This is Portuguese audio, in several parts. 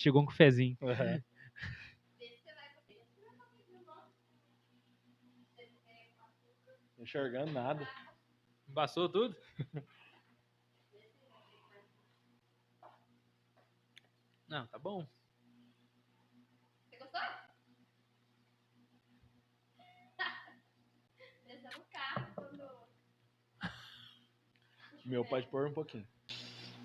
chegou um cafezinho. Uhum. Não enxergando nada. Embaçou tudo? Não, tá bom. Você gostou? Desceu no carro quando... Meu pode pôr um pouquinho.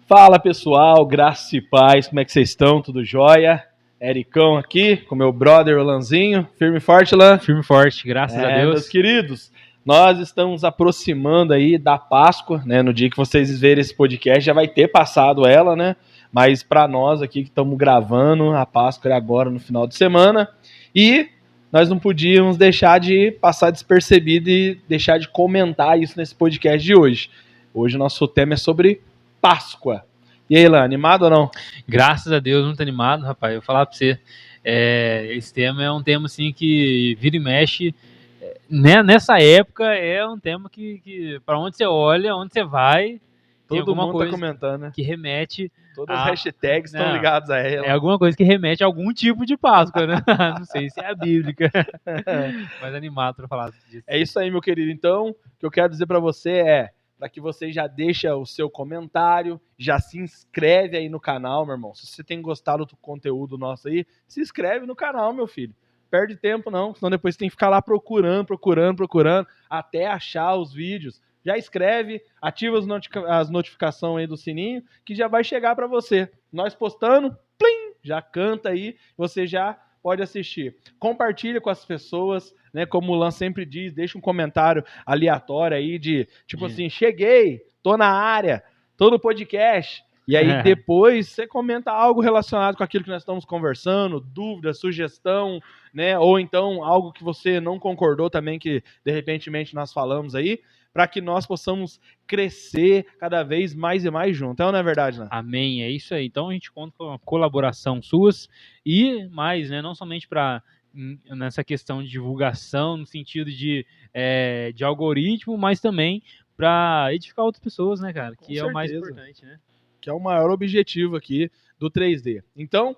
Fala pessoal, graça e paz, como é que vocês estão? Tudo jóia? Ericão aqui, com meu brother Lanzinho. Firme e forte, Lan? Firme e forte, graças a Deus. Meus queridos, nós estamos aproximando aí da Páscoa, né? No dia que vocês verem esse podcast, já vai ter passado ela, né? Mas para nós aqui que estamos gravando, a Páscoa é agora no final de semana. E nós não podíamos deixar de passar despercebido e deixar de comentar isso nesse podcast de hoje. Hoje o nosso tema é sobre Páscoa. E aí, Lan, animado ou não? Graças a Deus, muito animado, rapaz. Eu vou falar pra você. Esse tema é um tema assim que vira e mexe. Né? Nessa época é um tema que para onde você olha, onde você vai, tem Todo alguma mundo coisa tá comentando, né? que remete. Todas as hashtags estão Não, ligadas a ela. É alguma coisa que remete a algum tipo de Páscoa, né? Não sei se é a bíblica. Mas animado pra falar disso. É isso aí, meu querido. Então, o que eu quero dizer para você é para que você já deixa o seu comentário, já se inscreve aí no canal, meu irmão. Se você tem gostado do conteúdo nosso aí, se inscreve no canal, meu filho. Perde tempo não, senão depois você tem que ficar lá procurando, até achar os vídeos. Já escreve, ativa as notificações aí do sininho, que já vai chegar para você. Nós postando, plim, já canta aí, você já pode assistir. Compartilha com as pessoas, né? Como o Lan sempre diz, deixa um comentário aleatório aí de, tipo assim, cheguei, tô na área, tô no podcast. E aí depois você comenta algo relacionado com aquilo que nós estamos conversando, dúvida, sugestão, né? Ou então algo que você não concordou também, que de repentemente nós falamos aí, para que nós possamos crescer cada vez mais e mais junto. Não é verdade, né? Amém, é isso aí. Então a gente conta com a colaboração suas e mais, né? Não somente para nessa questão de divulgação, no sentido de algoritmo, mas também para edificar outras pessoas, né, cara? Que é o mais importante, né? Que é o maior objetivo aqui do 3D. Então,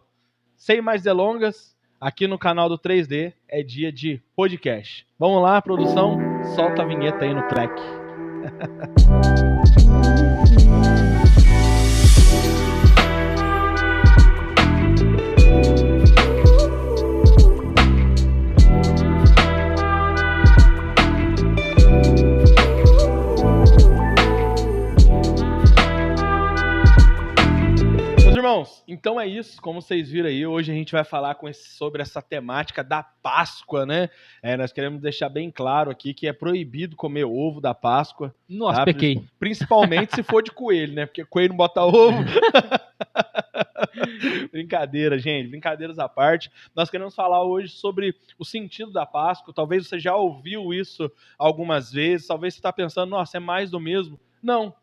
sem mais delongas, aqui no canal do 3D é dia de podcast. Vamos lá, produção, solta a vinheta aí no track. Irmãos, então é isso, como vocês viram aí, hoje a gente vai falar sobre essa temática da Páscoa, né? Nós queremos deixar bem claro aqui que é proibido comer ovo da Páscoa. Nossa, tá? Pequei. Principalmente se for de coelho, né? Porque coelho não bota ovo. Brincadeira, gente, brincadeiras à parte. Nós queremos falar hoje sobre o sentido da Páscoa. Talvez você já ouviu isso algumas vezes, talvez você está pensando, nossa, é mais do mesmo. Não.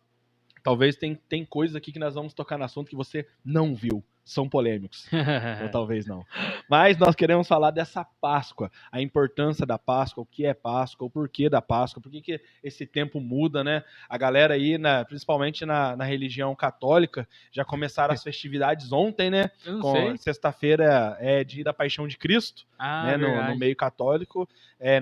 Talvez tem coisas aqui que nós vamos tocar no assunto que você não viu. São polêmicos. Ou talvez não. Mas nós queremos falar dessa Páscoa, a importância da Páscoa, o que é Páscoa, o porquê da Páscoa, por que esse tempo muda, né? A galera aí, principalmente na religião católica, já começaram as festividades ontem, né? Eu não sei. Sexta-feira é dia da Paixão de Cristo, né? No meio católico.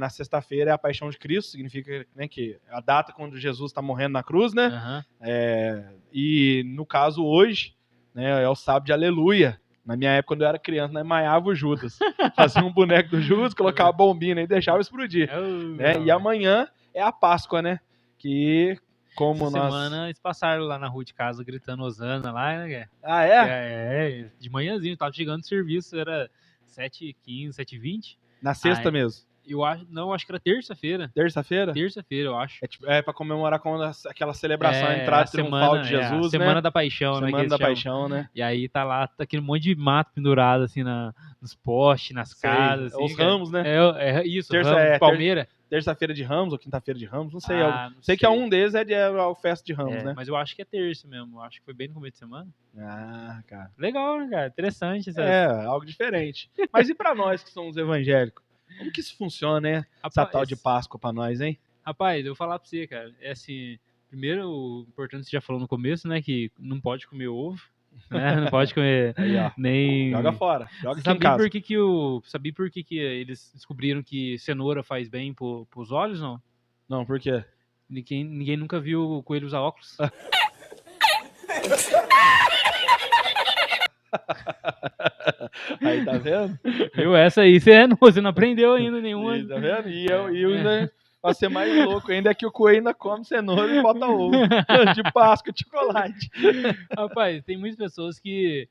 Na sexta-feira é a Paixão de Cristo, significa, né, que a data quando Jesus está morrendo na cruz, né? Uhum. E no caso hoje, né, é o sábado de Aleluia. Na minha época, quando eu era criança, nós maiava o Judas. Fazia um boneco do Judas, colocava a bombinha e deixava explodir. Né? E amanhã é a Páscoa, né? Que como essa semana eles passaram lá na rua de casa gritando Osana lá, né? Ah, é? De manhãzinho, tava chegando o serviço, era 7h15, 7h20. Na sexta mesmo? Eu acho que era terça-feira. Terça-feira? Terça-feira, eu acho. Pra comemorar aquela celebração, a entrada triunfal de Jesus, a Semana da Paixão, né? Semana da Paixão, né? E aí tá aquele monte de mato pendurado, assim, nos postes, nas casas. Assim, os ramos, né? Isso, ramos, palmeira. Terça-feira de Ramos ou quinta-feira de Ramos, não sei. Sei que é um deles é a festa de Ramos, né? Mas eu acho que é terça mesmo. Eu acho que foi bem no começo de semana. Ah, cara. Legal, né, cara? Interessante. Algo diferente. Mas e pra nós que somos evangélicos? Como que isso funciona, né? Essa tal de Páscoa pra nós, hein? Rapaz, eu vou falar pra você, cara. É assim, primeiro, o importante você já falou no começo, né? Que não pode comer ovo. né? Não pode comer Aí, ó. nem... Joga fora. Joga Você aqui em sabia casa. sabia por que eles descobriram que cenoura faz bem pros olhos, não? Não, por quê? Ninguém nunca viu o coelho usar óculos. Aí, tá vendo? Viu? Essa aí você não aprendeu ainda nenhuma. E, tá vendo? E eu ainda, pra ser mais louco ainda, é que o coelho ainda come cenoura e bota ovo. De Páscoa, de chocolate. Rapaz, tem muitas pessoas que,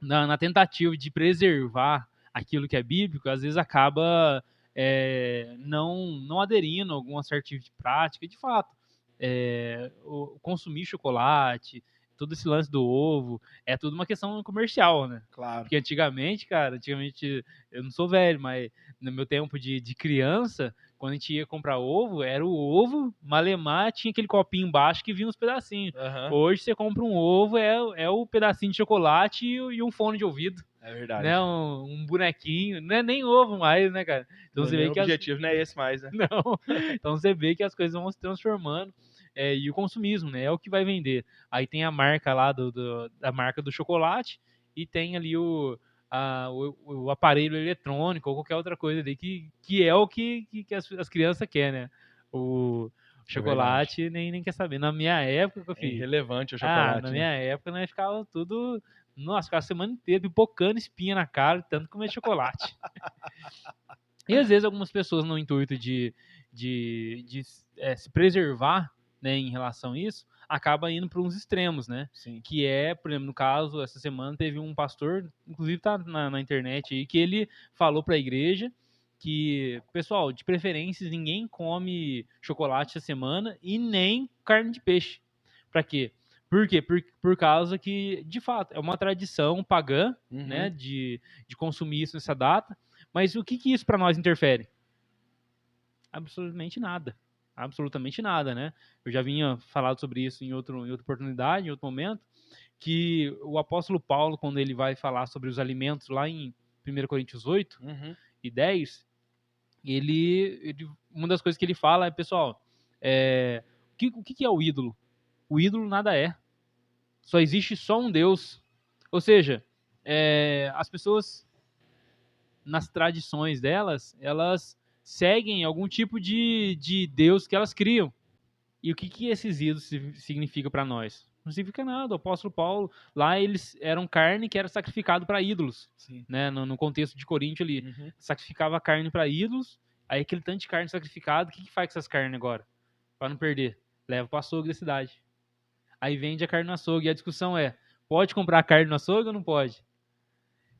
na tentativa de preservar aquilo que é bíblico, às vezes acaba não aderindo a alguma certa tipo de prática. E, de fato, consumir chocolate, todo esse lance do ovo, é tudo uma questão comercial, né? Claro. Porque antigamente, eu não sou velho, mas no meu tempo de criança, quando a gente ia comprar ovo, era o ovo, malemar, tinha aquele copinho embaixo que vinha uns pedacinhos. Aham. Hoje você compra um ovo, é o pedacinho de chocolate e um fone de ouvido, É verdade. né? Um bonequinho, não é nem ovo mais, né, cara? Então você vê O que objetivo não é esse mais, né? não. Então você vê que as coisas vão se transformando. E o consumismo, né? É o que vai vender. Aí tem a marca lá da marca do chocolate e tem ali o aparelho eletrônico ou qualquer outra coisa ali que é o que as crianças querem, né? O chocolate nem quer saber. Na minha época, É filho, irrelevante o chocolate. na né? minha época, nós ficava tudo. Nossa, ficava a semana inteira pipocando espinha na cara, de tanto comer chocolate. E às vezes algumas pessoas, no intuito de se preservar, né, em relação a isso, acaba indo para uns extremos, né? Sim. Que é, por exemplo, no caso, essa semana teve um pastor, inclusive tá na internet aí, que ele falou para a igreja que, pessoal, de preferência, ninguém come chocolate essa semana e nem carne de peixe. Para quê? Por quê? Por causa que, de fato, é uma tradição pagã, né, de consumir isso nessa data. Mas o que isso para nós interfere? Absolutamente nada. Absolutamente nada, né? Eu já vinha falado sobre isso em outra oportunidade, em outro momento, que o apóstolo Paulo, quando ele vai falar sobre os alimentos lá em 1 Coríntios 8 e 10, uma das coisas que ele fala é, pessoal, o que é o ídolo? O ídolo nada é. Só existe só um Deus. Ou seja, as pessoas, nas tradições delas, elas seguem algum tipo de Deus que elas criam. E o que esses ídolos significam para nós? Não significa nada. O apóstolo Paulo, lá eles eram carne que era sacrificado para ídolos. Sim. Né? No contexto de Coríntio ali. Sacrificava carne para ídolos, aí aquele tanto de carne sacrificado, o que faz com essas carnes agora? Para não perder. Leva para o açougue da cidade. Aí vende a carne no açougue. E a discussão é, pode comprar carne no açougue ou não pode?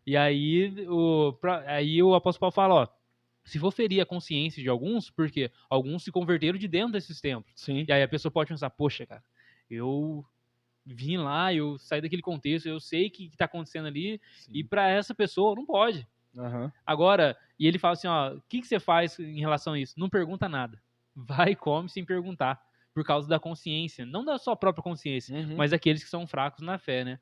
E aí o apóstolo Paulo fala, ó, se for ferir a consciência de alguns, porque alguns se converteram de dentro desses templos. Sim. E aí a pessoa pode pensar, poxa, cara, eu vim lá, eu saí daquele contexto, eu sei o que está acontecendo ali, Sim. e para essa pessoa não pode. Agora, e ele fala assim, ó, o que você faz em relação a isso? Não pergunta nada. Vai e come sem perguntar. Por causa da consciência. Não da sua própria consciência, mas daqueles que são fracos na fé, né?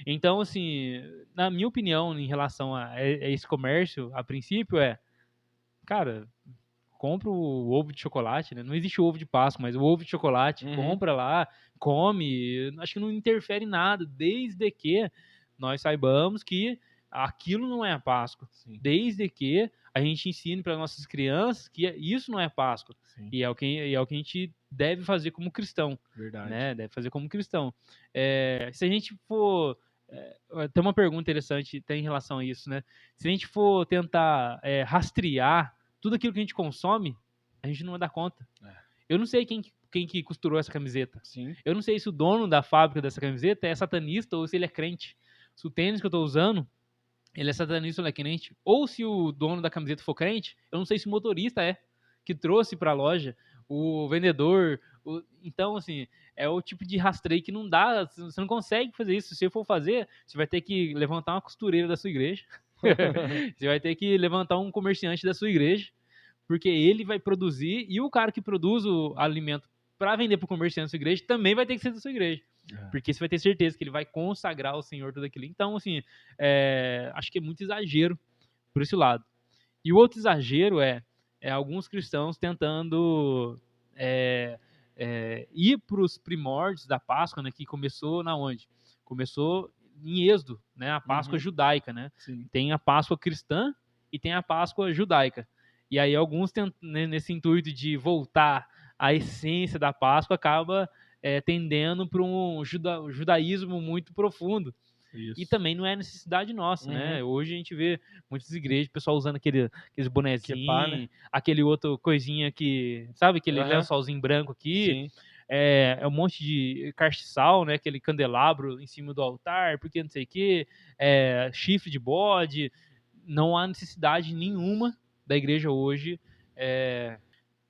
Então, assim, na minha opinião, em relação a esse comércio, a princípio cara, compra o ovo de chocolate, né? Não existe o ovo de Páscoa, mas o ovo de chocolate, compra lá, come. Acho que não interfere em nada, desde que nós saibamos que aquilo não é a Páscoa. Sim. Desde que a gente ensine para nossas crianças que isso não é Páscoa. Sim. E é o que a gente deve fazer como cristão. Verdade. Né? Deve fazer como cristão. Se a gente for... tem uma pergunta interessante tem em relação a isso, né? Se a gente for tentar rastrear tudo aquilo que a gente consome, a gente não vai dar conta. Eu não sei quem que costurou essa camiseta. Sim. Eu não sei se o dono da fábrica dessa camiseta é satanista ou se ele é crente. Se o tênis que eu estou usando, ele é satanista ou ele é crente. Ou se o dono da camiseta for crente, eu não sei se o motorista que trouxe para a loja, o vendedor. Então, assim, é o tipo de rastreio que não dá, você não consegue fazer isso. Se você for fazer, você vai ter que levantar uma costureira da sua igreja. Você vai ter que levantar um comerciante da sua igreja, porque ele vai produzir, e o cara que produz o alimento para vender para o comerciante da sua igreja também vai ter que ser da sua igreja. Porque você vai ter certeza que ele vai consagrar ao Senhor tudo aquilo. Então, assim, acho que é muito exagero por esse lado. E o outro exagero é alguns cristãos tentando ir para os primórdios da Páscoa, né, que começou na onde? Começou em Êxodo, né? A Páscoa judaica, né? Sim. Tem a Páscoa cristã e tem a Páscoa judaica. E aí alguns, nesse intuito de voltar à essência da Páscoa, acaba tendendo para um judaísmo muito profundo. Isso. E também não é necessidade nossa, né? Hoje a gente vê muitas igrejas, o pessoal usando aqueles bonezinhos, Quepá, né? aquele outro coisinha que, sabe, aquele Aham. lençolzinho branco aqui, Sim. um monte de castiçal, né? Aquele candelabro em cima do altar, porque não sei o quê, chifre de bode. Não há necessidade nenhuma da igreja hoje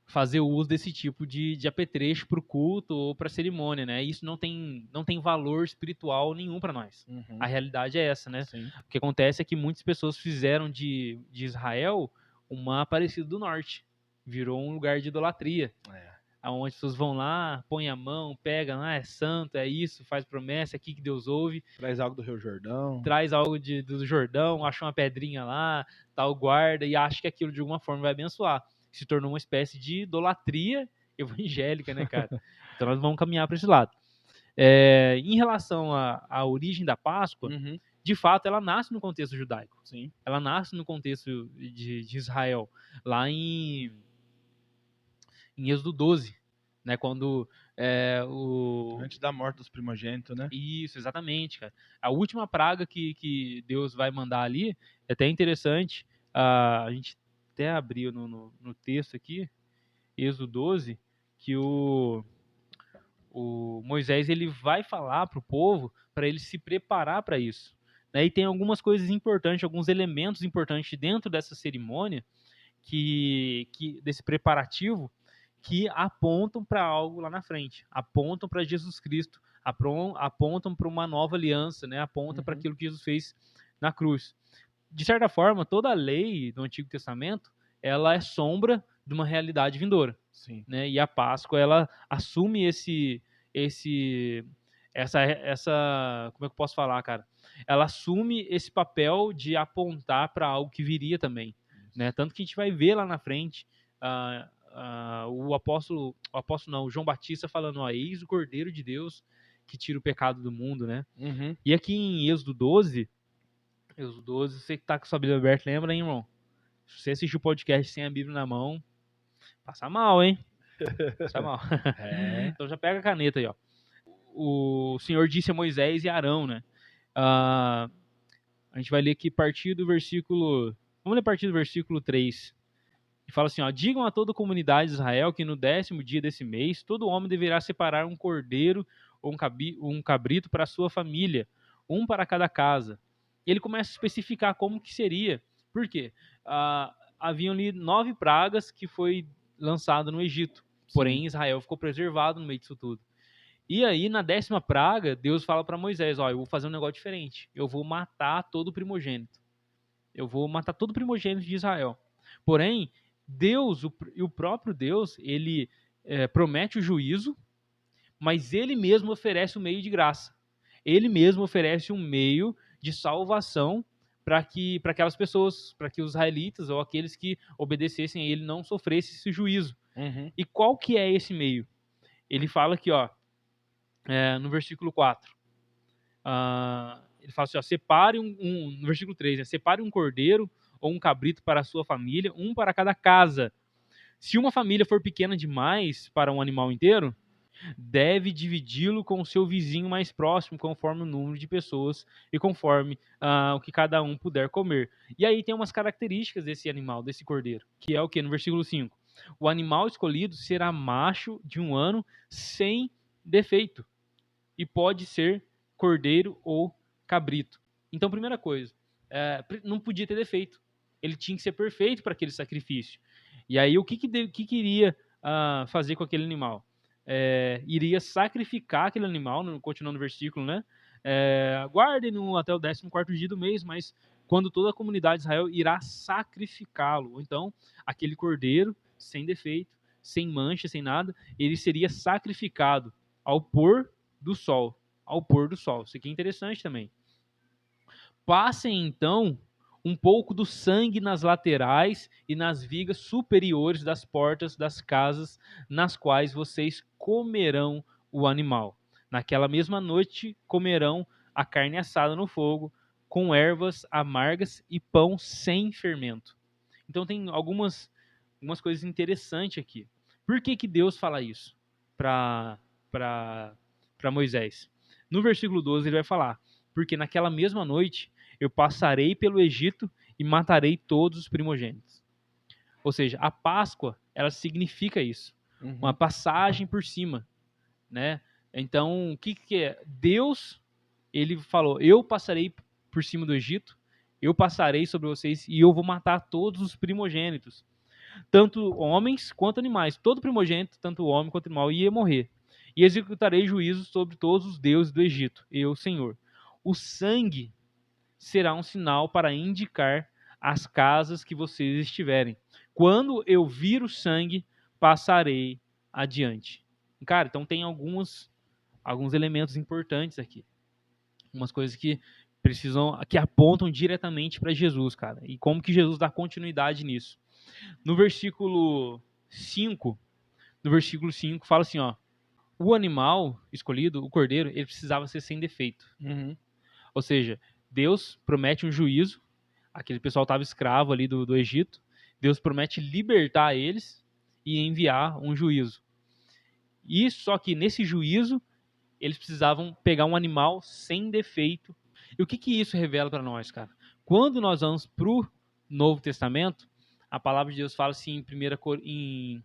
fazer uso desse tipo de apetrecho para o culto ou para a cerimônia, né? Isso não tem valor espiritual nenhum para nós. A realidade é essa, né? Sim. O que acontece é que muitas pessoas fizeram de Israel uma Aparecida do Norte. Virou um lugar de idolatria. Onde as pessoas vão lá, põem a mão, pegam, é santo, é isso, faz promessa, é aqui que Deus ouve. Traz algo do Rio Jordão. Traz algo do Jordão, acha uma pedrinha lá, tal, guarda e acha que aquilo de alguma forma vai abençoar. Se tornou uma espécie de idolatria evangélica, né, cara? Então nós vamos caminhar para esse lado. Em relação à origem da Páscoa, de fato, ela nasce no contexto judaico. Sim. Ela nasce no contexto de Israel, lá em Êxodo 12, né? Quando Antes da morte dos primogênitos, né? Isso, exatamente, cara. A última praga que Deus vai mandar ali é até interessante. A gente até abriu no texto aqui, Êxodo 12, que o Moisés ele vai falar para o povo para ele se preparar para isso. Né? E tem algumas coisas importantes, alguns elementos importantes dentro dessa cerimônia, desse preparativo, que apontam para algo lá na frente, apontam para Jesus Cristo, apontam para uma nova aliança, né? Apontam para aquilo que Jesus fez na cruz. De certa forma, toda a lei do Antigo Testamento, ela é sombra de uma realidade vindoura. Sim. Né? E a Páscoa, ela assume essa, como é que eu posso falar, cara? Ela assume esse papel de apontar para algo que viria também, né? Tanto que a gente vai ver lá na frente o apóstolo não, o João Batista falando, ó, eis o Cordeiro de Deus que tira o pecado do mundo, né? E aqui em Êxodo 12, você que tá com a sua Bíblia aberta, lembra, hein, irmão? Se você assistiu o podcast sem a Bíblia na mão, passa mal, hein? Passa mal. Então já pega a caneta aí, ó. O Senhor disse a Moisés e a Arão, né? A gente vai ler aqui a partir do versículo... Vamos ler a partir do versículo 3. E fala assim, ó, digam a toda a comunidade de Israel que no 10º dia desse mês, todo homem deverá separar um cordeiro ou um cabrito para a sua família, um para cada casa. E ele começa a especificar como que seria. Por quê? Haviam ali 9 pragas que foi lançado no Egito. Porém, Israel ficou preservado no meio disso tudo. E aí, na 10ª praga, Deus fala para Moisés, ó, eu vou fazer um negócio diferente. Eu vou matar todo o primogênito. Eu vou matar todo o primogênito de Israel. Porém, Deus, o próprio Deus, ele promete o juízo, mas ele mesmo oferece um meio de graça. Ele mesmo oferece um meio de salvação para que aquelas pessoas, para que os israelitas ou aqueles que obedecessem a ele não sofressem esse juízo. E qual que é esse meio? Ele fala aqui, ó, no versículo 4. Ele fala assim, ó, separe no versículo 3, né, separe um cordeiro ou um cabrito para a sua família, um para cada casa. Se uma família for pequena demais para um animal inteiro, deve dividi-lo com o seu vizinho mais próximo, conforme o número de pessoas e conforme o que cada um puder comer. E aí tem umas características desse animal, desse cordeiro, que é o que? No versículo 5. O animal escolhido será macho de 1 ano sem defeito e pode ser cordeiro ou cabrito. Então, primeira coisa, não podia ter defeito. Ele tinha que ser perfeito para aquele sacrifício. E aí, o que iria fazer com aquele animal? Iria sacrificar aquele animal, continuando o versículo, né? Guardem-no até o 14º dia do mês, mas quando toda a comunidade de Israel irá sacrificá-lo. Então, aquele cordeiro, sem defeito, sem mancha, sem nada, ele seria sacrificado ao pôr do sol. Ao pôr do sol. Isso aqui é interessante também. Passem, então, um pouco do sangue nas laterais e nas vigas superiores das portas das casas nas quais vocês comerão o animal. Naquela mesma noite comerão a carne assada no fogo, com ervas amargas e pão sem fermento. Então tem algumas coisas interessantes aqui. Por que que Deus fala isso para Moisés? No versículo 12 ele vai falar: porque naquela mesma noite eu passarei pelo Egito e matarei todos os primogênitos. Ou seja, a Páscoa, ela significa isso, uma passagem por cima, né? Então, o que que é? Deus, ele falou: eu passarei por cima do Egito, eu passarei sobre vocês e eu vou matar todos os primogênitos, tanto homens quanto animais. Todo primogênito, tanto homem quanto animal, ia morrer. E executarei juízo sobre todos os deuses do Egito, eu, Senhor. O sangue será um sinal para indicar as casas que vocês estiverem. Quando eu vir o sangue, passarei adiante. Cara, então tem alguns elementos importantes aqui. Umas coisas que que apontam diretamente para Jesus, cara. E como que Jesus dá continuidade nisso. No versículo 5, fala assim, ó: o animal escolhido, o cordeiro, ele precisava ser sem defeito. Ou seja, Deus promete um juízo. Aquele pessoal estava escravo ali do Egito. Deus promete libertar eles e enviar um juízo. E só que nesse juízo, eles precisavam pegar um animal sem defeito. E o que que isso revela para nós, cara? Quando nós vamos para o Novo Testamento, a palavra de Deus fala assim em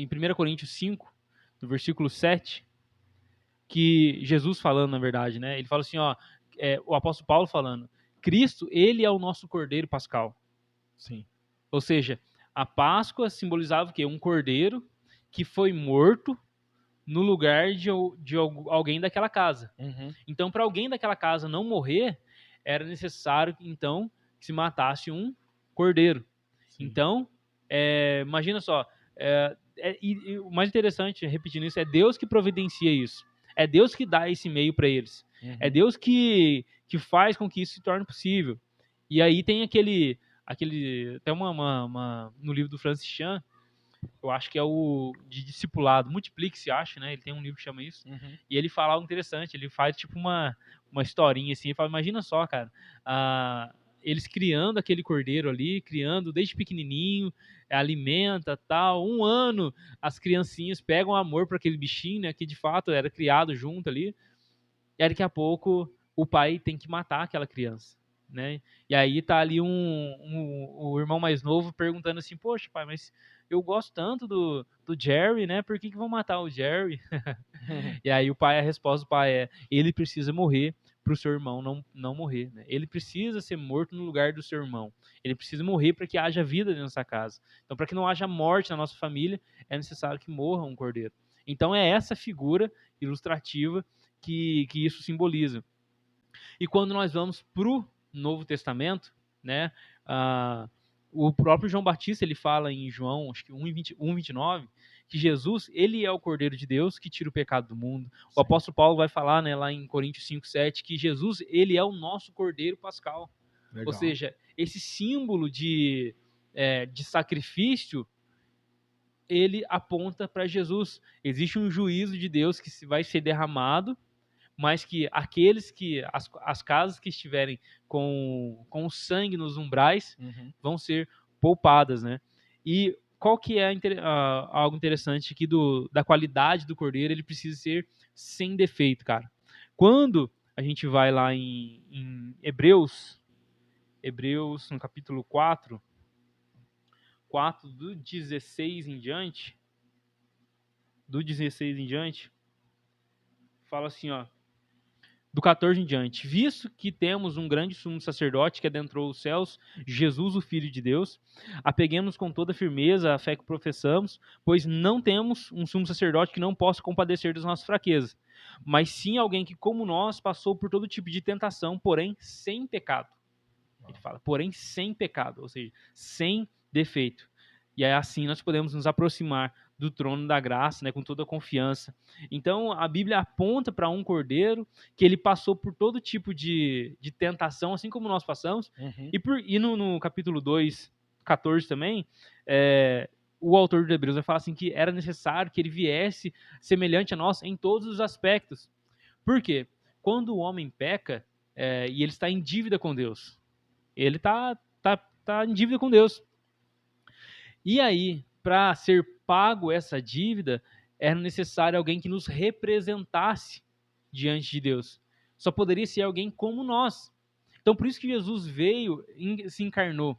1 Coríntios 5, no versículo 7, que Jesus falando, na verdade, né? Ele fala assim, ó, o apóstolo Paulo falando: Cristo, ele é o nosso cordeiro pascal. Sim. Ou seja, a Páscoa simbolizava o quê? Um cordeiro que foi morto no lugar de alguém daquela casa. Então, para alguém daquela casa não morrer, era necessário, então, que se matasse um cordeiro. Sim. Então, imagina só, e o mais interessante, repetindo isso, é Deus que providencia isso. É Deus que dá esse meio para eles. É Deus que faz com que isso se torne possível. E aí tem aquele até no livro do Francis Chan, eu acho que é o de discipulado, Multiplique-se, acho, né? Ele tem um livro que chama isso. E ele fala algo interessante, ele faz tipo uma historinha assim, ele fala: imagina só, cara, eles criando aquele cordeiro ali, criando desde pequenininho, alimenta, tal, 1 ano, as criancinhas pegam amor para aquele bichinho, né, que de fato era criado junto ali, e aí daqui a pouco o pai tem que matar aquela criança, né? E aí tá ali o irmão mais novo perguntando assim: poxa, pai, mas eu gosto tanto do Jerry, né? Por que vão matar o Jerry? E aí a resposta do pai é: ele precisa morrer para o seu irmão não morrer, né? Ele precisa ser morto no lugar do seu irmão. Ele precisa morrer para que haja vida dentro dessa casa. Então, para que não haja morte na nossa família, é necessário que morra um cordeiro. Então, é essa figura ilustrativa que isso simboliza. E quando nós vamos para o Novo Testamento, né, o próprio João Batista, ele fala em João, acho que 1:29, que Jesus, ele é o Cordeiro de Deus que tira o pecado do mundo. Sim. O apóstolo Paulo vai falar, né, lá em Coríntios 5:7, que Jesus, ele é o nosso Cordeiro pascal. Legal. Ou seja, esse símbolo de sacrifício, ele aponta para Jesus. Existe um juízo de Deus que vai ser derramado, mas que as casas que estiverem com o sangue nos umbrais vão ser poupadas, né? E qual que é algo interessante aqui da qualidade do cordeiro? Ele precisa ser sem defeito, cara. Quando a gente vai lá em Hebreus no capítulo 4 do 16 em diante, fala assim, ó, do 14 em diante: visto que temos um grande sumo sacerdote que adentrou os céus, Jesus, o Filho de Deus, apeguemos-nos com toda firmeza à fé que professamos, pois não temos um sumo sacerdote que não possa compadecer das nossas fraquezas, mas sim alguém que, como nós, passou por todo tipo de tentação, porém sem pecado. Ele fala, porém sem pecado, ou seja, sem defeito. E aí assim nós podemos nos aproximar do trono da graça, né, com toda a confiança. Então a Bíblia aponta para um cordeiro que ele passou por todo tipo de tentação, assim como nós passamos. E no capítulo 2, 14 também, o autor de Hebreus vai falar assim que era necessário que ele viesse semelhante a nós em todos os aspectos. Por quê? quando o homem peca e ele está em dívida com Deus. Ele está em dívida com Deus. E aí, para ser pago essa dívida, era necessário alguém que nos representasse diante de Deus. Só poderia ser alguém como nós. Então, por isso que Jesus veio, se encarnou,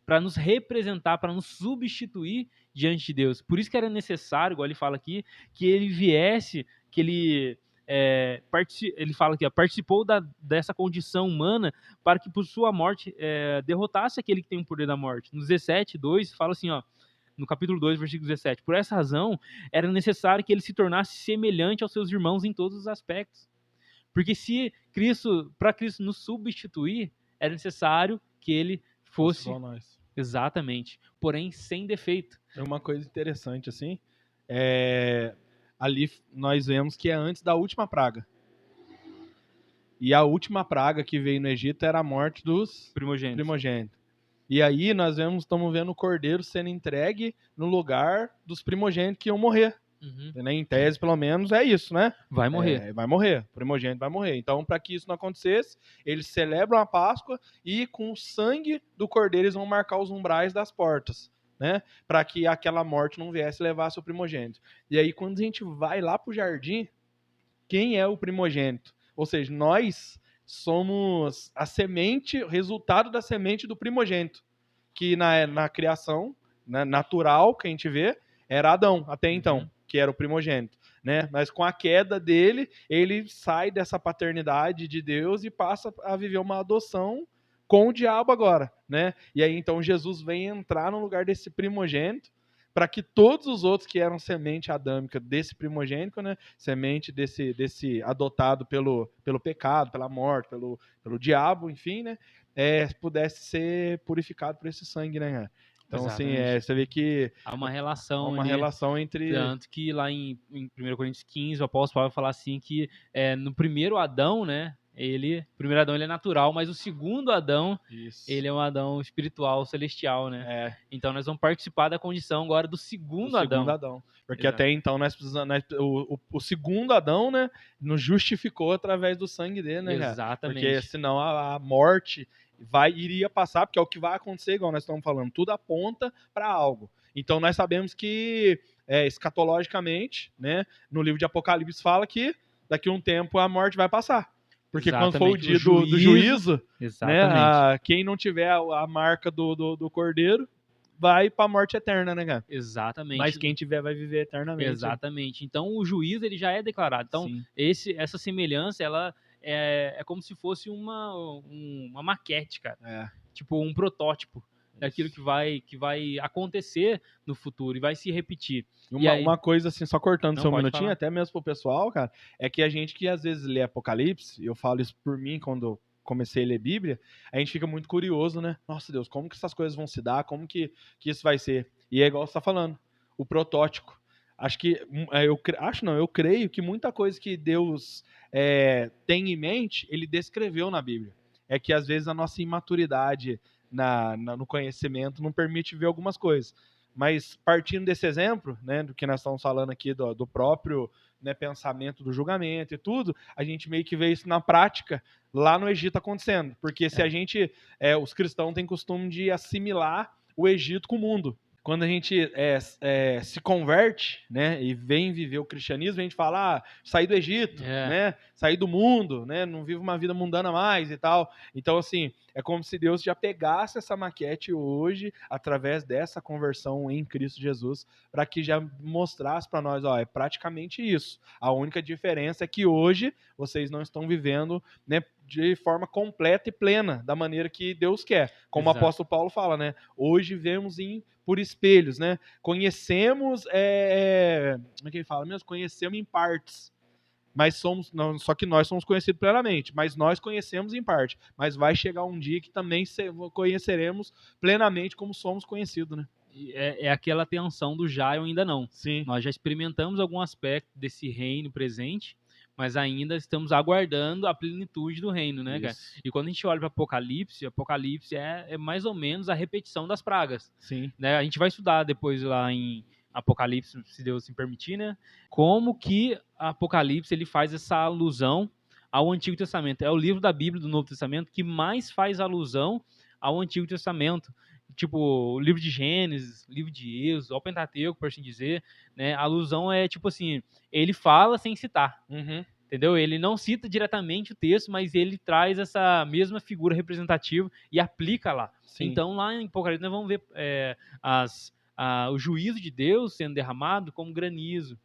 para nos representar, para nos substituir diante de Deus. Por isso que era necessário, igual ele fala aqui, que ele viesse, que ele ele fala aqui, participou dessa condição humana para que por sua morte derrotasse aquele que tem o poder da morte. No 17:2 fala assim, ó, no capítulo 2, versículo 17, por essa razão era necessário que ele se tornasse semelhante aos seus irmãos em todos os aspectos. Porque se para Cristo nos substituir, era necessário que ele fosse Só nós. exatamente, porém sem defeito. É uma coisa interessante, assim, ali nós vemos que é antes da última praga. E a última praga que veio no Egito era a morte dos primogênitos. E aí nós estamos vendo o cordeiro sendo entregue no lugar dos primogênitos que iam morrer. Né? Em tese, pelo menos, é isso, né? Vai morrer. Vai morrer. O primogênito vai morrer. Então, para que isso não acontecesse, eles celebram a Páscoa e com o sangue do cordeiro eles vão marcar os umbrais das portas, né? Para que aquela morte não viesse levar seu primogênito. E aí, quando a gente vai lá pro jardim, quem é o primogênito? Ou seja, nós somos a semente, o resultado da semente do primogênito, que na criação natural que a gente vê, era Adão, até então, que era o primogênito, né? Mas com a queda dele, ele sai dessa paternidade de Deus e passa a viver uma adoção com o diabo agora, né? E aí, então, Jesus vem entrar no lugar desse primogênito, para que todos os outros que eram semente adâmica desse primogênito, né, semente desse adotado pelo pecado, pela morte, pelo diabo, enfim, né, pudesse ser purificado por esse sangue, né? Então, exatamente. assim, você vê que há uma relação, relação entre... Tanto que lá em 1 Coríntios 15, o apóstolo Paulo vai falar assim que no primeiro Adão, né, o primeiro Adão ele é natural, mas o segundo Adão, ele é um Adão espiritual, celestial, né? Então nós vamos participar da condição agora do segundo Adão. Porque até então nós precisamos, o segundo Adão, né, nos justificou através do sangue dele, né, cara? Exatamente. Porque senão a morte iria passar, porque é o que vai acontecer, igual nós estamos falando, tudo aponta para algo. Então nós sabemos que escatologicamente, né, no livro de Apocalipse fala que daqui a um tempo a morte vai passar. Porque quando for o dia do juízo, né, quem não tiver a marca do cordeiro vai para a morte eterna, né, cara? Exatamente. Mas quem tiver vai viver eternamente. Exatamente. Então o juízo ele já é declarado. Então essa semelhança ela é como se fosse uma maquete, cara. Tipo um protótipo daquilo que vai acontecer no futuro e vai se repetir. Uma coisa assim, só cortando só um minutinho, até mesmo pro pessoal, cara, é que a gente que às vezes lê Apocalipse, eu falo isso por mim quando comecei a ler Bíblia, a gente fica muito curioso, né? Nossa Deus, como que essas coisas vão se dar? Como que isso vai ser? E é igual você tá falando, o protótipo. Acho que, eu creio que muita coisa que Deus tem em mente, ele descreveu na Bíblia. É que às vezes a nossa imaturidade no conhecimento não permite ver algumas coisas. Mas partindo desse exemplo, né, do que nós estamos falando aqui, do próprio, né, pensamento do julgamento e tudo, a gente meio que vê isso na prática lá no Egito acontecendo. Porque se a gente, os cristãos têm costume de assimilar o Egito com o mundo. Quando a gente se converte, né, e vem viver o cristianismo, a gente fala, sair do Egito, né, sair do mundo, né, não vive uma vida mundana mais e tal. Então, assim, é como se Deus já pegasse essa maquete hoje, através dessa conversão em Cristo Jesus, para que já mostrasse para nós, é praticamente isso. A única diferença é que hoje vocês não estão vivendo, né, de forma completa e plena, da maneira que Deus quer. Como o apóstolo Paulo fala, né? Hoje vemos por espelhos, né? Conhecemos, como é que ele fala mesmo? Conhecemos em partes. Mas só que nós somos conhecidos plenamente, mas nós conhecemos em parte. Mas vai chegar um dia que também conheceremos plenamente como somos conhecidos, né? É aquela tensão do já e ainda não. Sim. Nós já experimentamos algum aspecto desse reino presente, mas ainda estamos aguardando a plenitude do reino, né, cara? E quando a gente olha para Apocalipse é mais ou menos a repetição das pragas. Sim. Né? A gente vai estudar depois lá em Apocalipse, se Deus se permitir, né? Como que Apocalipse ele faz essa alusão ao Antigo Testamento. É o livro da Bíblia do Novo Testamento que mais faz alusão ao Antigo Testamento. Tipo, o livro de Gênesis, o livro de Êxodo, ao Pentateuco, por assim dizer, né? A alusão é tipo assim, ele fala sem citar. Uhum. Entendeu? Ele não cita diretamente o texto, mas ele traz essa mesma figura representativa e aplica lá. Sim. Então, lá em Apocalipse, nós vamos ver o juízo de Deus sendo derramado como granizo,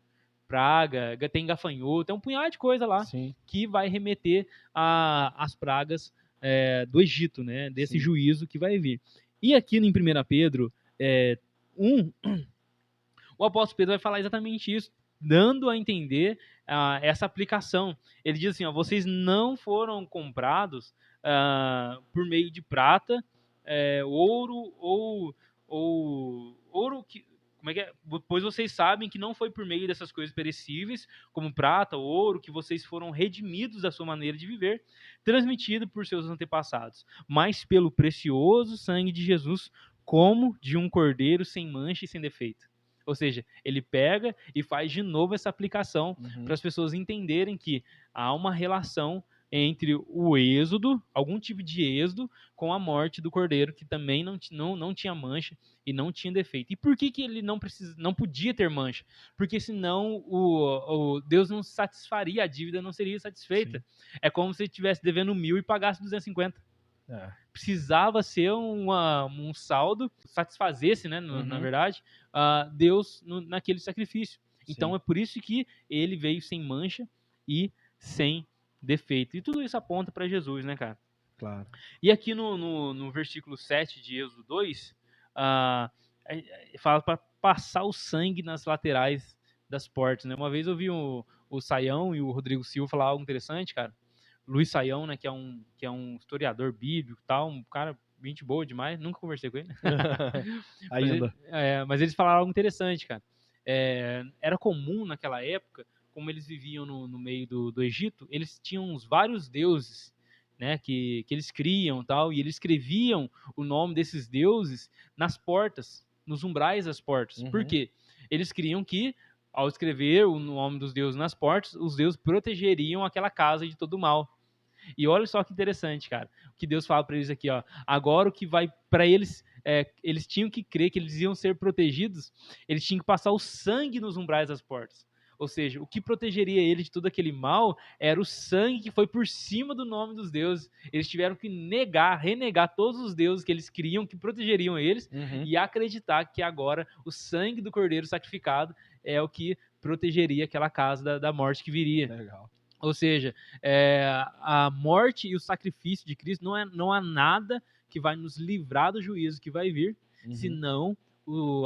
praga, tem gafanhoto, tem um punhado de coisa lá Sim. que vai remeter às pragas do Egito, né? Desse Sim. juízo que vai vir. E aqui no 1 Pedro 1, o apóstolo Pedro vai falar exatamente isso, dando a entender essa aplicação. Ele diz assim, ó, vocês não foram comprados por meio de prata, ouro ou ouro que... Como é que é? Pois vocês sabem que não foi por meio dessas coisas perecíveis, como prata ou ouro, que vocês foram redimidos da sua maneira de viver, transmitido por seus antepassados, mas pelo precioso sangue de Jesus, como de um cordeiro sem mancha e sem defeito. Ou seja, ele pega e faz de novo essa aplicação para as pessoas entenderem que há uma relação entre o êxodo, algum tipo de êxodo, com a morte do cordeiro, que também não tinha mancha e não tinha defeito. E por que ele não podia ter mancha? Porque senão o Deus não satisfaria, a dívida não seria satisfeita. Sim. É como se ele estivesse devendo 1.000 e pagasse 250. Precisava ser um saldo, satisfazesse, né, na verdade, Deus naquele sacrifício. Sim. Então é por isso que ele veio sem mancha e sem defeito. E tudo isso aponta para Jesus, né, cara? Claro. E aqui no versículo 7 de Êxodo 2, fala para passar o sangue nas laterais das portas, né? Uma vez eu vi o Saião e o Rodrigo Silva falar algo interessante, cara. Luiz Saião, né, que é um historiador bíblico e tal, um cara, gente boa demais, nunca conversei com ele. Ainda. Mas eles falaram algo interessante, cara. Era comum naquela época, como eles viviam no meio do Egito, eles tinham vários deuses, né, que eles criam tal, e eles escreviam o nome desses deuses nas portas, nos umbrais das portas. Uhum. Por quê? Eles criam que, ao escrever o nome dos deuses nas portas, os deuses protegeriam aquela casa de todo mal. E olha só que interessante, cara. O que Deus fala para eles aqui, ó. Agora o que vai para eles, eles tinham que crer que eles iam ser protegidos, eles tinham que passar o sangue nos umbrais das portas. Ou seja, o que protegeria ele de todo aquele mal era o sangue que foi por cima do nome dos deuses. Eles tiveram que renegar todos os deuses que eles criam, que protegeriam eles, e acreditar que agora o sangue do cordeiro sacrificado é o que protegeria aquela casa da morte que viria. Legal. Ou seja, a morte e o sacrifício de Cristo não há nada que vai nos livrar do juízo que vai vir, senão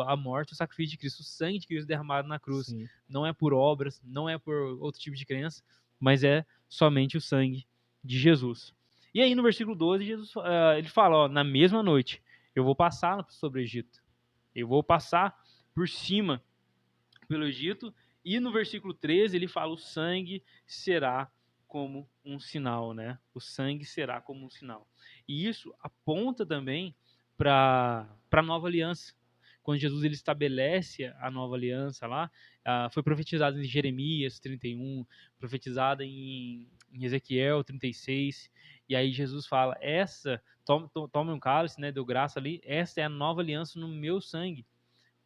a morte e o sacrifício de Cristo, o sangue de Cristo derramado na cruz. Sim. Não é por obras, não é por outro tipo de crença, mas é somente o sangue de Jesus. E aí no versículo 12, Jesus, ele fala, ó, na mesma noite, eu vou passar sobre o Egito. Eu vou passar por cima pelo Egito. E no versículo 13 ele fala, o sangue será como um sinal, né? O sangue será como um sinal. E isso aponta também para a nova aliança. Quando Jesus ele estabelece a nova aliança lá, foi profetizado em Jeremias 31, profetizada em Ezequiel 36, e aí Jesus fala, tome um cálice, né, deu graça ali, essa é a nova aliança no meu sangue.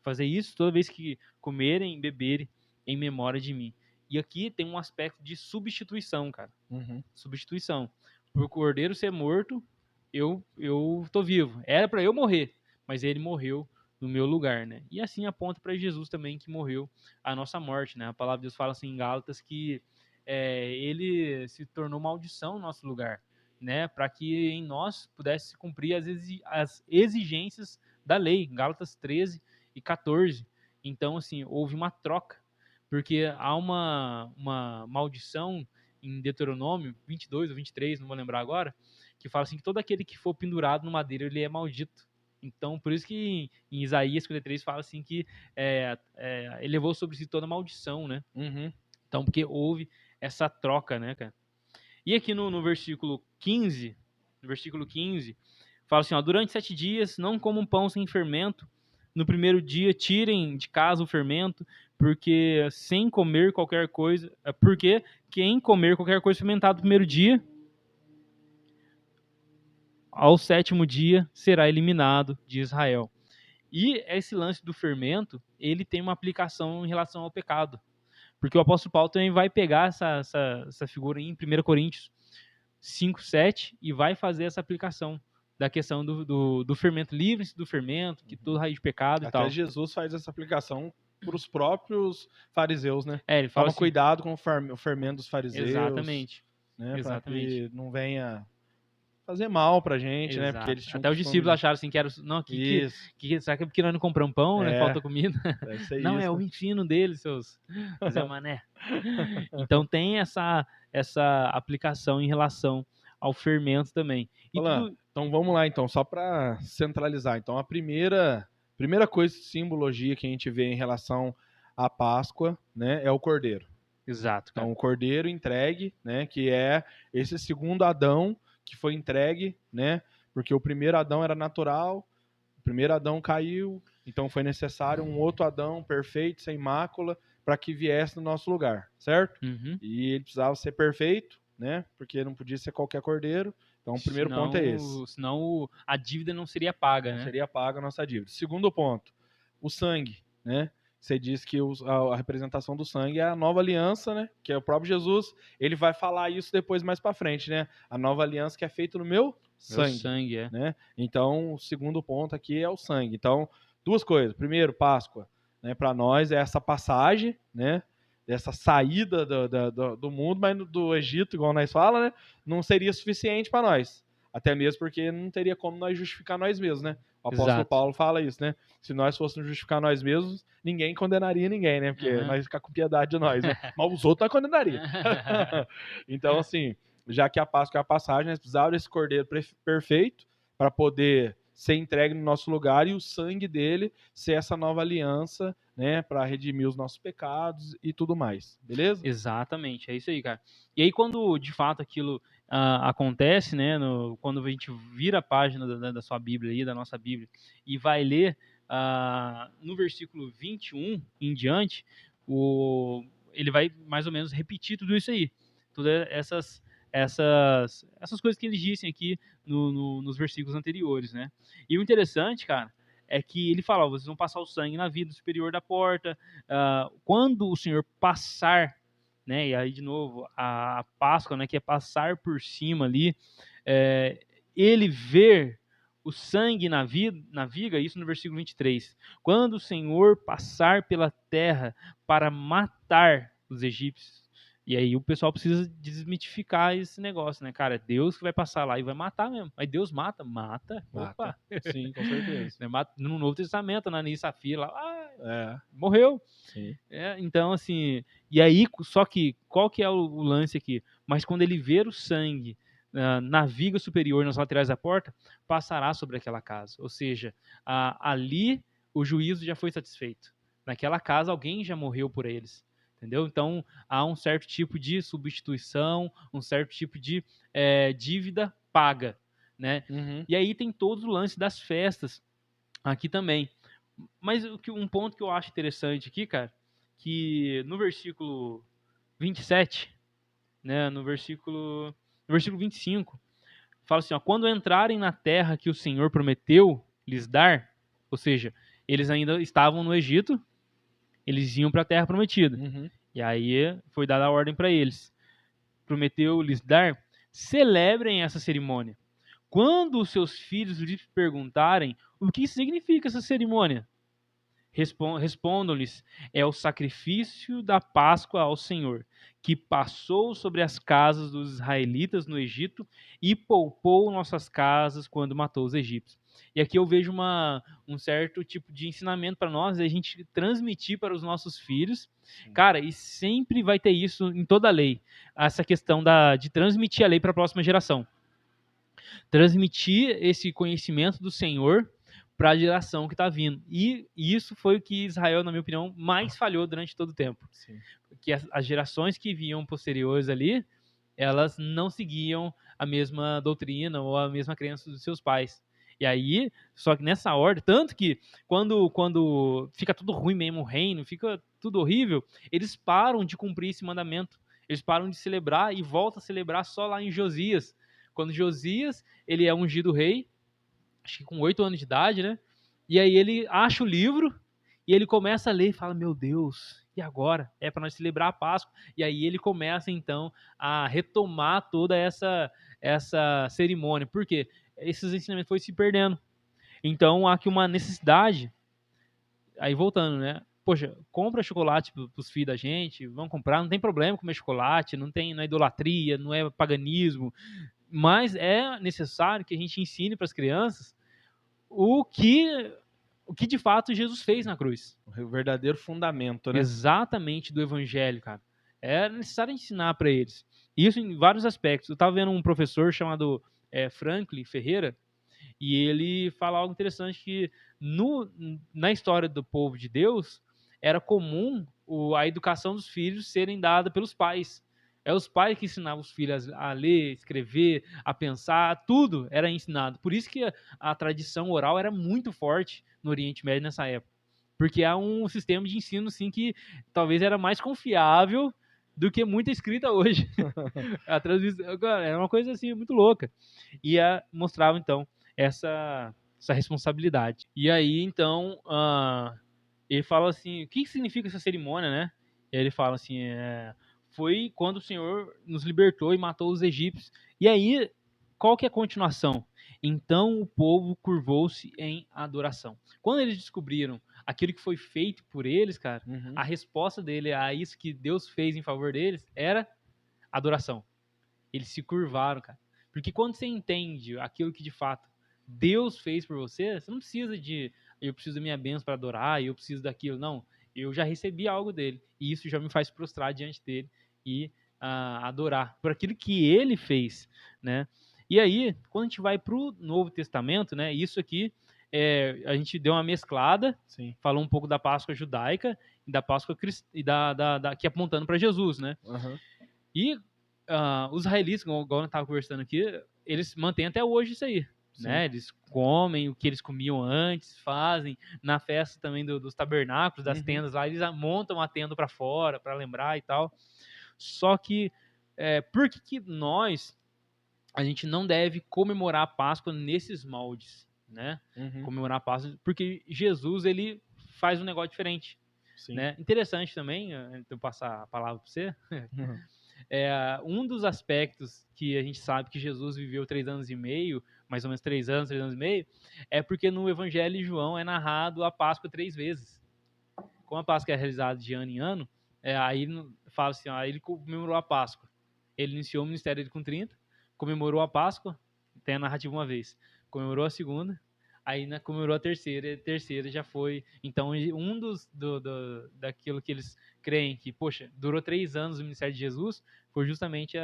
Fazer isso toda vez que comerem e beberem em memória de mim. E aqui tem um aspecto de substituição, cara. Substituição. Por o cordeiro ser morto, eu tô vivo. Era para eu morrer, mas ele morreu no meu lugar, né? E assim aponta para Jesus também, que morreu a nossa morte, né? A palavra de Deus fala assim em Gálatas que ele se tornou maldição no nosso lugar, né? Para que em nós pudesse cumprir as exigências da lei. Gálatas 13 e 14. Então, assim, houve uma troca, porque há uma maldição em Deuteronômio 22 ou 23, não vou lembrar agora, que fala assim que todo aquele que for pendurado no madeiro, ele é maldito. Então, por isso que em Isaías 53 fala assim que ele levou sobre si toda maldição, né? Então, porque houve essa troca, né, cara? E aqui no versículo 15, fala assim, ó, durante 7 dias não comam pão sem fermento. No primeiro dia, tirem de casa o fermento, porque sem comer qualquer coisa, porque quem comer qualquer coisa fermentada no primeiro dia, ao 7º dia será eliminado de Israel. E esse lance do fermento, ele tem uma aplicação em relação ao pecado. Porque o apóstolo Paulo também vai pegar essa figura em 1 Coríntios 5:7 e vai fazer essa aplicação da questão do fermento. Livre-se do fermento, que toda raiz de pecado e Até tal. Jesus faz essa aplicação para os próprios fariseus, né? Ele fala Toma assim, cuidado com o fermento dos fariseus. exatamente. Né? Para Exatamente. que não venha fazer mal pra gente, né? Porque Exato. eles tinham Até os costume discípulos de- acharam assim que era. Não, Isso, será que é porque nós não compramos pão, né? É. Falta comida? deve ser Não, isso. é o ensino deles, seus Zé Mané. Então tem essa aplicação em relação ao fermento também. E Olá, tudo, então vamos lá, então, só para centralizar. Então, a primeira coisa, simbologia que a gente vê em relação à Páscoa, né, é o Cordeiro. exato, cara. Então, o Cordeiro entregue, né, que é esse segundo Adão que foi entregue, né, porque o primeiro Adão era natural, o primeiro Adão caiu, então foi necessário um outro Adão perfeito, sem mácula, para que viesse no nosso lugar, certo? Uhum. E ele precisava ser perfeito, né, porque não podia ser qualquer cordeiro. Então, o primeiro ponto é esse. Senão a dívida não seria paga, Não né? seria paga a nossa dívida. Segundo ponto, o sangue, né? Você diz que a representação do sangue é a nova aliança, né? Que é o próprio Jesus. Ele vai falar isso depois mais para frente, né? A nova aliança que é feita no meu sangue, Meu sangue, é. né? Então, o segundo ponto aqui é o sangue. Então, duas coisas. Primeiro, Páscoa, né? Para nós é essa passagem, né? Essa saída do mundo, mas do Egito, igual nós fala, né? Não seria suficiente para nós. Até mesmo porque não teria como nós justificar nós mesmos, né? O apóstolo Exato. Paulo fala isso, né? Se nós fôssemos justificar nós mesmos, ninguém condenaria ninguém, né? Porque Uhum. nós ficamos com piedade de nós, né? Mas os outros nós condenaria. Então, assim, já que a Páscoa é a passagem, nós precisávamos desse cordeiro perfeito para poder ser entregue no nosso lugar e o sangue dele ser essa nova aliança, né? Para redimir os nossos pecados e tudo mais. Beleza? Exatamente, é isso aí, cara. E aí, quando de fato aquilo acontece, né? Quando a gente vira a página da sua Bíblia aí, da nossa Bíblia, e vai ler no versículo 21 em diante, ele vai mais ou menos repetir tudo isso aí. Todas essas coisas que eles dizem aqui nos versículos anteriores, né? E o interessante, cara, é que ele fala, ó, vocês vão passar o sangue na vida superior da porta. Quando o Senhor passar, né? E aí de novo a Páscoa, né? Que é passar por cima ali, ele ver o sangue na viga, isso no versículo 23. Quando o Senhor passar pela terra para matar os egípcios. E aí o pessoal precisa desmitificar esse negócio, né, cara? É Deus que vai passar lá e vai matar mesmo. Aí Deus mata. Opa! Sim, com certeza. No Novo Testamento, Ananias e Safira lá, É, morreu. sim. Então, assim, e aí, só que, qual que é o lance aqui? Mas quando ele ver o sangue na viga superior, nas laterais da porta, passará sobre aquela casa. Ou seja, ali o juízo já foi satisfeito. Naquela casa alguém já morreu por eles. Entendeu? Então, há um certo tipo de substituição, um certo tipo de dívida paga, né? Uhum. E aí tem todo o lance das festas aqui também. Mas um ponto que eu acho interessante aqui, cara, que no versículo 27, né, no versículo 25, fala assim, ó, quando entrarem na terra que o Senhor prometeu lhes dar, ou seja, eles ainda estavam no Egito, eles iam para a terra prometida. Uhum. E aí foi dada a ordem para eles. Prometeu lhes dar, celebrem essa cerimônia. Quando os seus filhos lhes perguntarem o que significa essa cerimônia, respondam-lhes, é o sacrifício da Páscoa ao Senhor, que passou sobre as casas dos israelitas no Egito e poupou nossas casas quando matou os egípcios. E aqui eu vejo um certo tipo de ensinamento para nós, a gente transmitir para os nossos filhos. Cara, e sempre vai ter isso em toda a lei, essa questão de transmitir a lei para a próxima geração. Transmitir esse conhecimento do Senhor para a geração que está vindo. E isso foi o que Israel, na minha opinião, mais falhou durante todo o tempo. Sim. Porque as gerações que vinham posteriores ali, elas não seguiam a mesma doutrina ou a mesma crença dos seus pais. E aí, só que nessa ordem, tanto que quando fica tudo ruim mesmo, o reino, fica tudo horrível, eles param de cumprir esse mandamento. Eles param de celebrar e voltam a celebrar só lá em Josias. Quando Josias, ele é ungido rei, acho que com 8 anos de idade, né? E aí ele acha o livro e ele começa a ler e fala, meu Deus, e agora? É para nós celebrar a Páscoa. E aí ele começa, então, a retomar toda essa cerimônia. Por quê? Esses ensinamentos foram se perdendo. Então, há aqui uma necessidade. Aí, voltando, né? Poxa, compra chocolate pros filhos da gente, vamos comprar, não tem problema comer chocolate, não é idolatria, não é paganismo, mas é necessário que a gente ensine para as crianças o que de fato Jesus fez na cruz. O verdadeiro fundamento, né? Exatamente do evangelho, cara. É necessário ensinar para eles. Isso em vários aspectos. Eu estava vendo um professor chamado Franklin Ferreira, e ele fala algo interessante que na história do povo de Deus era comum a educação dos filhos serem dada pelos pais. É os pais que ensinavam os filhos a ler, escrever, a pensar, tudo era ensinado. Por isso que a tradição oral era muito forte no Oriente Médio nessa época. Porque há um sistema de ensino, sim, que talvez era mais confiável do que muita escrita hoje. A transmissão, cara, era uma coisa assim muito louca. E mostrava, então, essa responsabilidade. E aí, então, ele fala assim, o que significa essa cerimônia, né? E aí ele fala assim, foi quando o Senhor nos libertou e matou os egípcios. E aí, qual que é a continuação? Então o povo curvou-se em adoração. Quando eles descobriram aquilo que foi feito por eles, cara, a resposta dele a isso que Deus fez em favor deles era adoração. Eles se curvaram, cara. Porque quando você entende aquilo que de fato Deus fez por você, você não precisa de eu preciso da minha bênção para adorar, eu preciso daquilo. Não, eu já recebi algo dele. E isso já me faz prostrar diante dele e adorar por aquilo que ele fez, né? E aí, quando a gente vai para o Novo Testamento, né? Isso aqui, a gente deu uma mesclada, Sim. falou um pouco da Páscoa judaica e da Páscoa e que apontando para Jesus, né? E os israelitas, igual eu estava conversando aqui, eles mantêm até hoje isso aí. Né? Eles comem o que eles comiam antes, fazem na festa também dos tabernáculos, das tendas lá, eles montam a tenda para fora, para lembrar e tal. Só que, por que a gente não deve comemorar a Páscoa nesses moldes, né? Comemorar a Páscoa, porque Jesus, ele faz um negócio diferente. Né? Interessante também, eu passar a palavra para você, um dos aspectos que a gente sabe que Jesus viveu 3 anos e meio, mais ou menos 3 anos e meio, é porque no Evangelho de João é narrado a Páscoa 3 vezes. Como a Páscoa é realizada de ano em ano, aí fala assim, ele comemorou a Páscoa. Ele iniciou o ministério dele com 30, comemorou a Páscoa, tem a narrativa uma vez, comemorou a segunda, aí comemorou a terceira já foi. Então, um daquilo que eles creem que, poxa, durou 3 anos o ministério de Jesus, foi justamente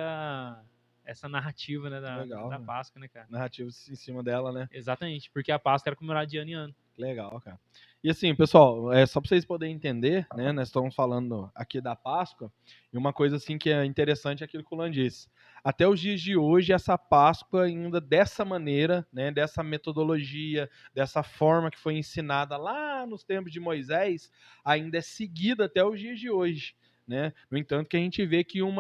essa narrativa, né, da Páscoa, né, cara? Narrativa em cima dela, né? Exatamente, porque a Páscoa era comemorada de ano em ano. Legal, cara. E assim, pessoal, só para vocês poderem entender, né, nós estamos falando aqui da Páscoa, e uma coisa assim que é interessante é aquilo que o Lan disse. Até os dias de hoje, essa Páscoa ainda dessa maneira, né, dessa metodologia, dessa forma que foi ensinada lá nos tempos de Moisés, ainda é seguida até os dias de hoje, né? No entanto, que a gente vê que um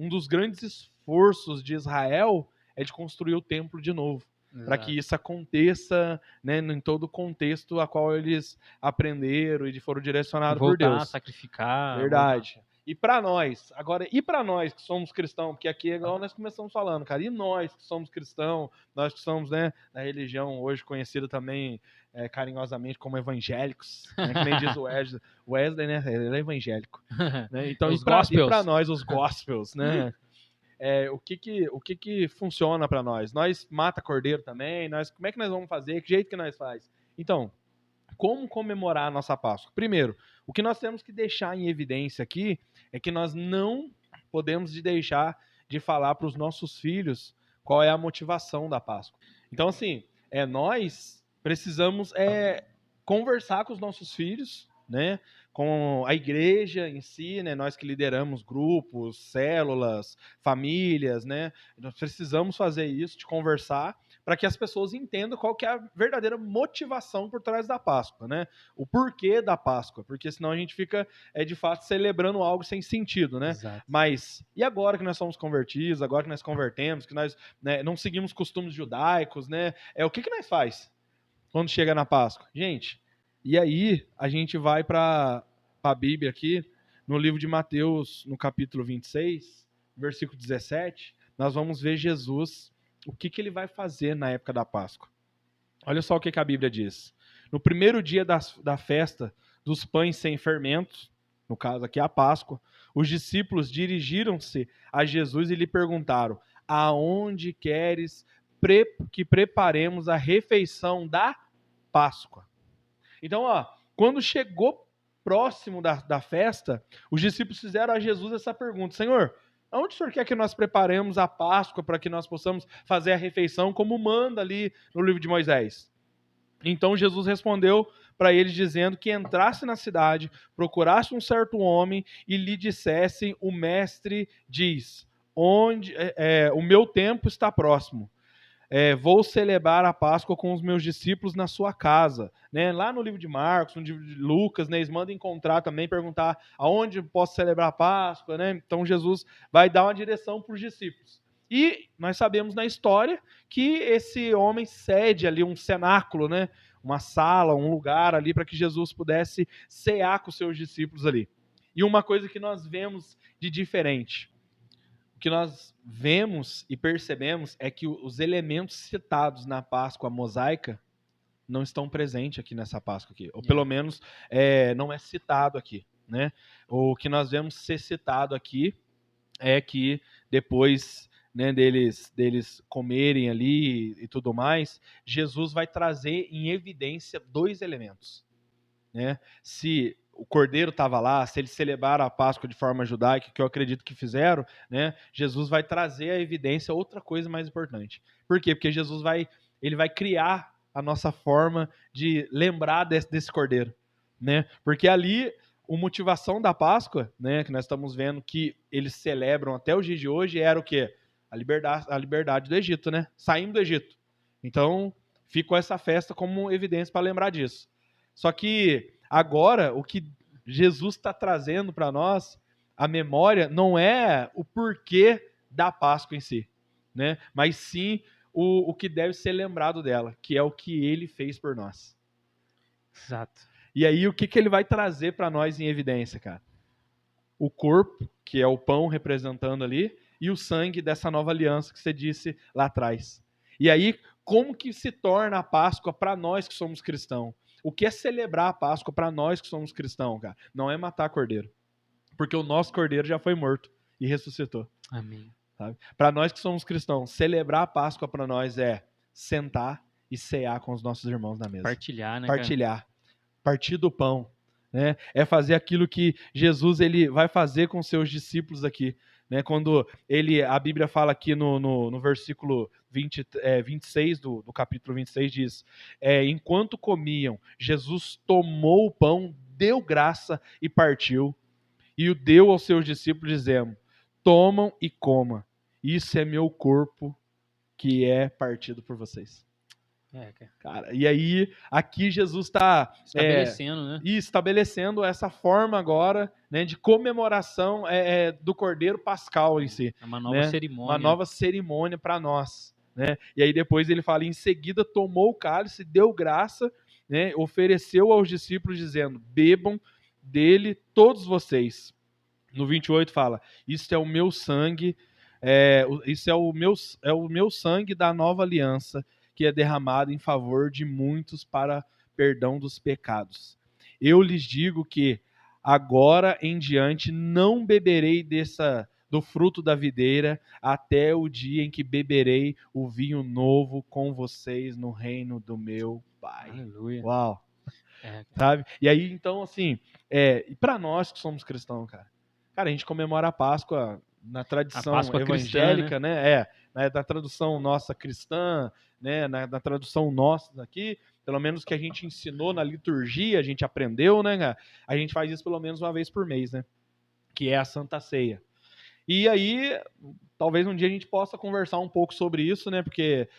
dos grandes esforços de Israel é de construir o templo de novo, para que isso aconteça, né, em todo o contexto a qual eles aprenderam e foram direcionados por Deus. Voltar a sacrificar. Verdade. Voltar. E para nós, agora, que somos cristãos, porque aqui é igual nós começamos falando, cara, e nós que somos cristãos, nós que somos, né, da religião hoje conhecida também carinhosamente como evangélicos, né, que nem diz o Wesley, né, ele é evangélico. Né? Então, e para nós, os gospels, né? O que funciona para nós? Nós mata cordeiro também? Como é que nós vamos fazer? Que jeito que nós faz? Então, como comemorar a nossa Páscoa? Primeiro, o que nós temos que deixar em evidência aqui é que nós não podemos deixar de falar para os nossos filhos qual é a motivação da Páscoa. Então, assim, nós precisamos conversar com os nossos filhos, né, com a igreja em si, né, nós que lideramos grupos, células, famílias, né, nós precisamos fazer isso, de conversar, para que as pessoas entendam qual que é a verdadeira motivação por trás da Páscoa, né? O porquê da Páscoa, porque senão a gente fica, de fato, celebrando algo sem sentido, né? Exato. Mas, e agora que nós somos convertidos, agora que nós convertemos, que nós, né, não seguimos costumes judaicos, né? O que nós faz quando chega na Páscoa? Gente, e aí a gente vai para a Bíblia aqui, no livro de Mateus, no capítulo 26, versículo 17, nós vamos ver Jesus, o que ele vai fazer na época da Páscoa. Olha só o que a Bíblia diz. No primeiro dia da festa dos pães sem fermentos, no caso aqui a Páscoa, os discípulos dirigiram-se a Jesus e lhe perguntaram: aonde queres que preparemos a refeição da Páscoa? Então, quando chegou próximo da festa, os discípulos fizeram a Jesus essa pergunta: Senhor, aonde o Senhor quer que nós preparemos a Páscoa para que nós possamos fazer a refeição como manda ali no livro de Moisés? Então Jesus respondeu para eles dizendo que entrasse na cidade, procurasse um certo homem e lhe dissessem: o mestre diz, o meu tempo está próximo. Vou celebrar a Páscoa com os meus discípulos na sua casa. Né? Lá no livro de Marcos, no livro de Lucas, né, eles mandam encontrar também, perguntar aonde posso celebrar a Páscoa. Né? Então Jesus vai dar uma direção para os discípulos. E nós sabemos na história que esse homem cede ali um cenáculo, né? Uma sala, um lugar ali para que Jesus pudesse cear com os seus discípulos ali. E uma coisa que nós vemos de diferente, o que nós vemos e percebemos é que os elementos citados na Páscoa mosaica não estão presentes aqui nessa Páscoa aqui, ou pelo menos não é citado aqui, né? O que nós vemos ser citado aqui é que depois, né, deles comerem ali e tudo mais, Jesus vai trazer em evidência 2 elementos, né? Se o cordeiro estava lá, se eles celebraram a Páscoa de forma judaica, que eu acredito que fizeram, né? Jesus vai trazer à evidência outra coisa mais importante. Por quê? Porque Jesus vai criar a nossa forma de lembrar desse cordeiro, né? Porque ali a motivação da Páscoa, né, que nós estamos vendo que eles celebram até o dia de hoje, era o quê? A liberdade do Egito, né? Saímos do Egito. Então, ficou essa festa como evidência para lembrar disso. Só que agora, o que Jesus está trazendo para nós, a memória, não é o porquê da Páscoa em si, né? Mas sim o que deve ser lembrado dela, que é o que ele fez por nós. Exato. E aí, o que ele vai trazer para nós em evidência, cara? O corpo, que é o pão representando ali, e o sangue dessa nova aliança que você disse lá atrás. E aí, como que se torna a Páscoa para nós que somos cristãos? O que é celebrar a Páscoa para nós que somos cristãos, cara? Não é matar cordeiro. Porque o nosso cordeiro já foi morto e ressuscitou. Amém. Para nós que somos cristãos, celebrar a Páscoa para nós é sentar e cear com os nossos irmãos na mesa. Partilhar, né, Partilhar. Cara? Partir do pão. Né? É fazer aquilo que Jesus ele vai fazer com seus discípulos aqui. Né? Quando a Bíblia fala aqui no versículo 26 do capítulo 26, diz: enquanto comiam, Jesus tomou o pão, deu graça e partiu, e o deu aos seus discípulos, dizendo: tomam e comam, isso é meu corpo que é partido por vocês. Cara, e aí, aqui Jesus está estabelecendo, né? Estabelecendo essa forma agora, né, de comemoração do Cordeiro Pascal em si. É uma nova cerimônia. Uma nova cerimônia para nós. Né? E aí depois ele fala, em seguida tomou o cálice, deu graça, né, ofereceu aos discípulos dizendo: bebam dele todos vocês. No 28 fala: isso é o meu sangue, isso é o meu sangue da nova aliança, que é derramado em favor de muitos para perdão dos pecados. Eu lhes digo que agora em diante não beberei do fruto da videira até o dia em que beberei o vinho novo com vocês no reino do meu Pai. Aleluia. Uau! Sabe? E aí, então, assim, e para nós que somos cristãos, cara, a gente comemora a Páscoa na tradição evangélica, cristã, né? Na tradução nossa cristã, né? Na tradução nossa aqui, pelo menos que a gente ensinou na liturgia, a gente aprendeu, né? A gente faz isso pelo menos uma vez por mês, né? Que é a Santa Ceia. E aí, talvez um dia a gente possa conversar um pouco sobre isso, né? Porque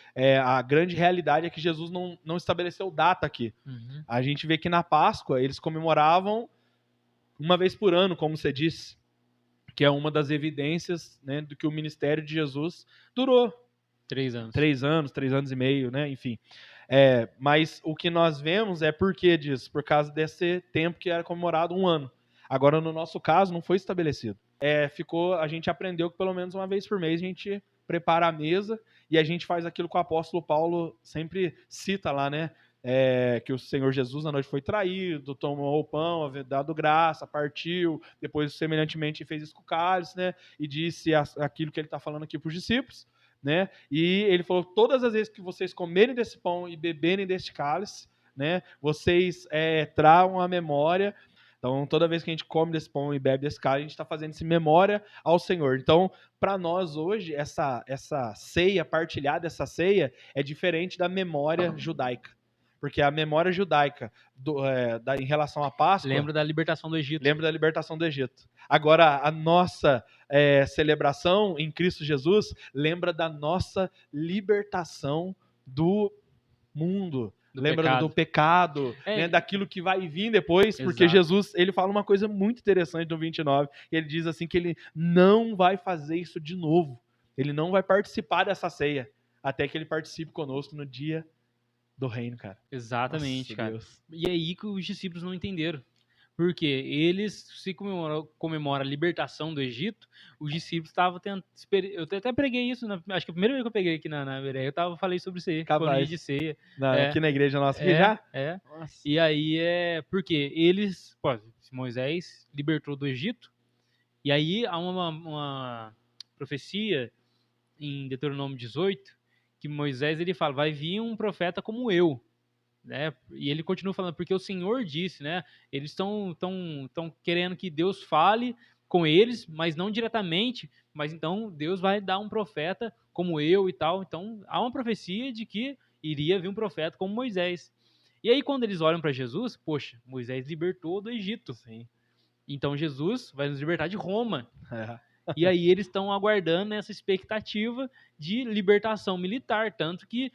a grande realidade é que Jesus não estabeleceu data aqui. Uhum. A gente vê que na Páscoa eles comemoravam uma vez por ano, como você disse, que é uma das evidências, né, do que o ministério de Jesus durou 3 anos. 3 anos, 3 anos e meio, né? Enfim. Mas o que nós vemos é por que disso? Por causa desse tempo que era comemorado um ano. Agora, no nosso caso, não foi estabelecido. A gente aprendeu que pelo menos uma vez por mês a gente prepara a mesa e a gente faz aquilo que o apóstolo Paulo sempre cita lá, né? Que o Senhor Jesus na noite foi traído, tomou o pão, havia dado graça, partiu, depois semelhantemente fez isso com o cálice, né? E disse aquilo que ele está falando aqui para os discípulos, né? E ele falou: todas as vezes que vocês comerem desse pão e beberem deste cálice, né? Vocês tragam a memória. Então, toda vez que a gente come desse pão e bebe desse cálice, a gente está fazendo isso em memória ao Senhor. Então, para nós hoje, essa ceia partilhada, essa ceia, é diferente da memória judaica. Porque a memória judaica em relação à Páscoa... Lembra da libertação do Egito. Lembra da libertação do Egito. Agora, a nossa celebração em Cristo Jesus lembra da nossa libertação do mundo. Lembra do pecado, né, daquilo que vai vir depois, Exato. porque Jesus, ele fala uma coisa muito interessante no 29, ele diz assim que ele não vai fazer isso de novo, ele não vai participar dessa ceia, até que ele participe conosco no dia do reino, cara. Exatamente, Nossa, cara. Deus. E é aí que os discípulos não entenderam. Porque eles se comemora a libertação do Egito, os discípulos estavam tentando. Eu até preguei isso, acho que a primeira vez que eu peguei aqui na Bereia, falei sobre isso aí, Capaz. de ceia. Aqui na igreja nossa, aqui já? Nossa. E aí porque eles, Moisés libertou do Egito, e aí há uma profecia em Deuteronômio 18, que Moisés ele fala: vai vir um profeta como eu. Né? E ele continua falando, porque o Senhor disse, né? Eles estão querendo que Deus fale com eles, mas não diretamente, mas então Deus vai dar um profeta como eu e tal. Então há uma profecia de que iria vir um profeta como Moisés. E aí quando eles olham para Jesus, poxa, Moisés libertou do Egito. Sim. Então Jesus vai nos libertar de Roma. É. E aí eles estão aguardando essa expectativa de libertação militar, tanto que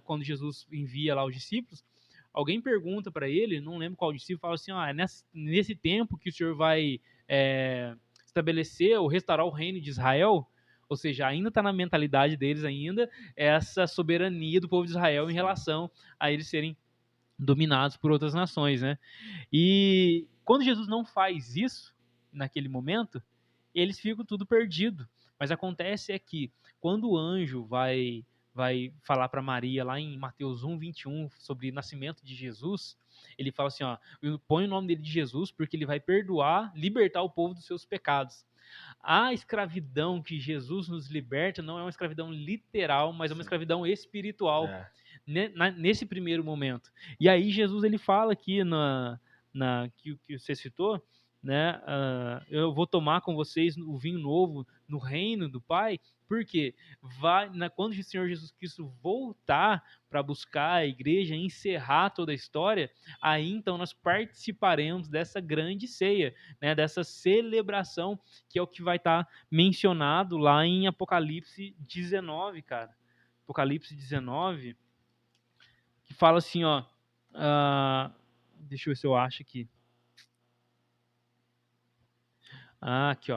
quando Jesus envia lá os discípulos, alguém pergunta para ele, não lembro qual discípulo, fala assim: nesse tempo que o Senhor vai estabelecer ou restaurar o reino de Israel, ou seja, ainda está na mentalidade deles ainda essa soberania do povo de Israel em relação a eles serem dominados por outras nações, né? E quando Jesus não faz isso naquele momento, eles ficam tudo perdido. Mas acontece é que quando o anjo vai falar para Maria lá em Mateus 1:21 sobre o nascimento de Jesus, ele fala assim, põe o nome dele de Jesus porque ele vai perdoar, libertar o povo dos seus pecados. A escravidão que Jesus nos liberta não é uma escravidão literal, mas é uma escravidão espiritual. Nesse primeiro momento. E aí Jesus ele fala aqui que você citou, né? Eu vou tomar com vocês o vinho novo no reino do Pai, porque quando o Senhor Jesus Cristo voltar para buscar a igreja, encerrar toda a história, aí então nós participaremos dessa grande ceia, né? Dessa celebração, que é o que vai estar mencionado lá em Apocalipse 19, cara. Apocalipse 19, que fala assim, deixa eu ver se eu acho aqui. Aqui,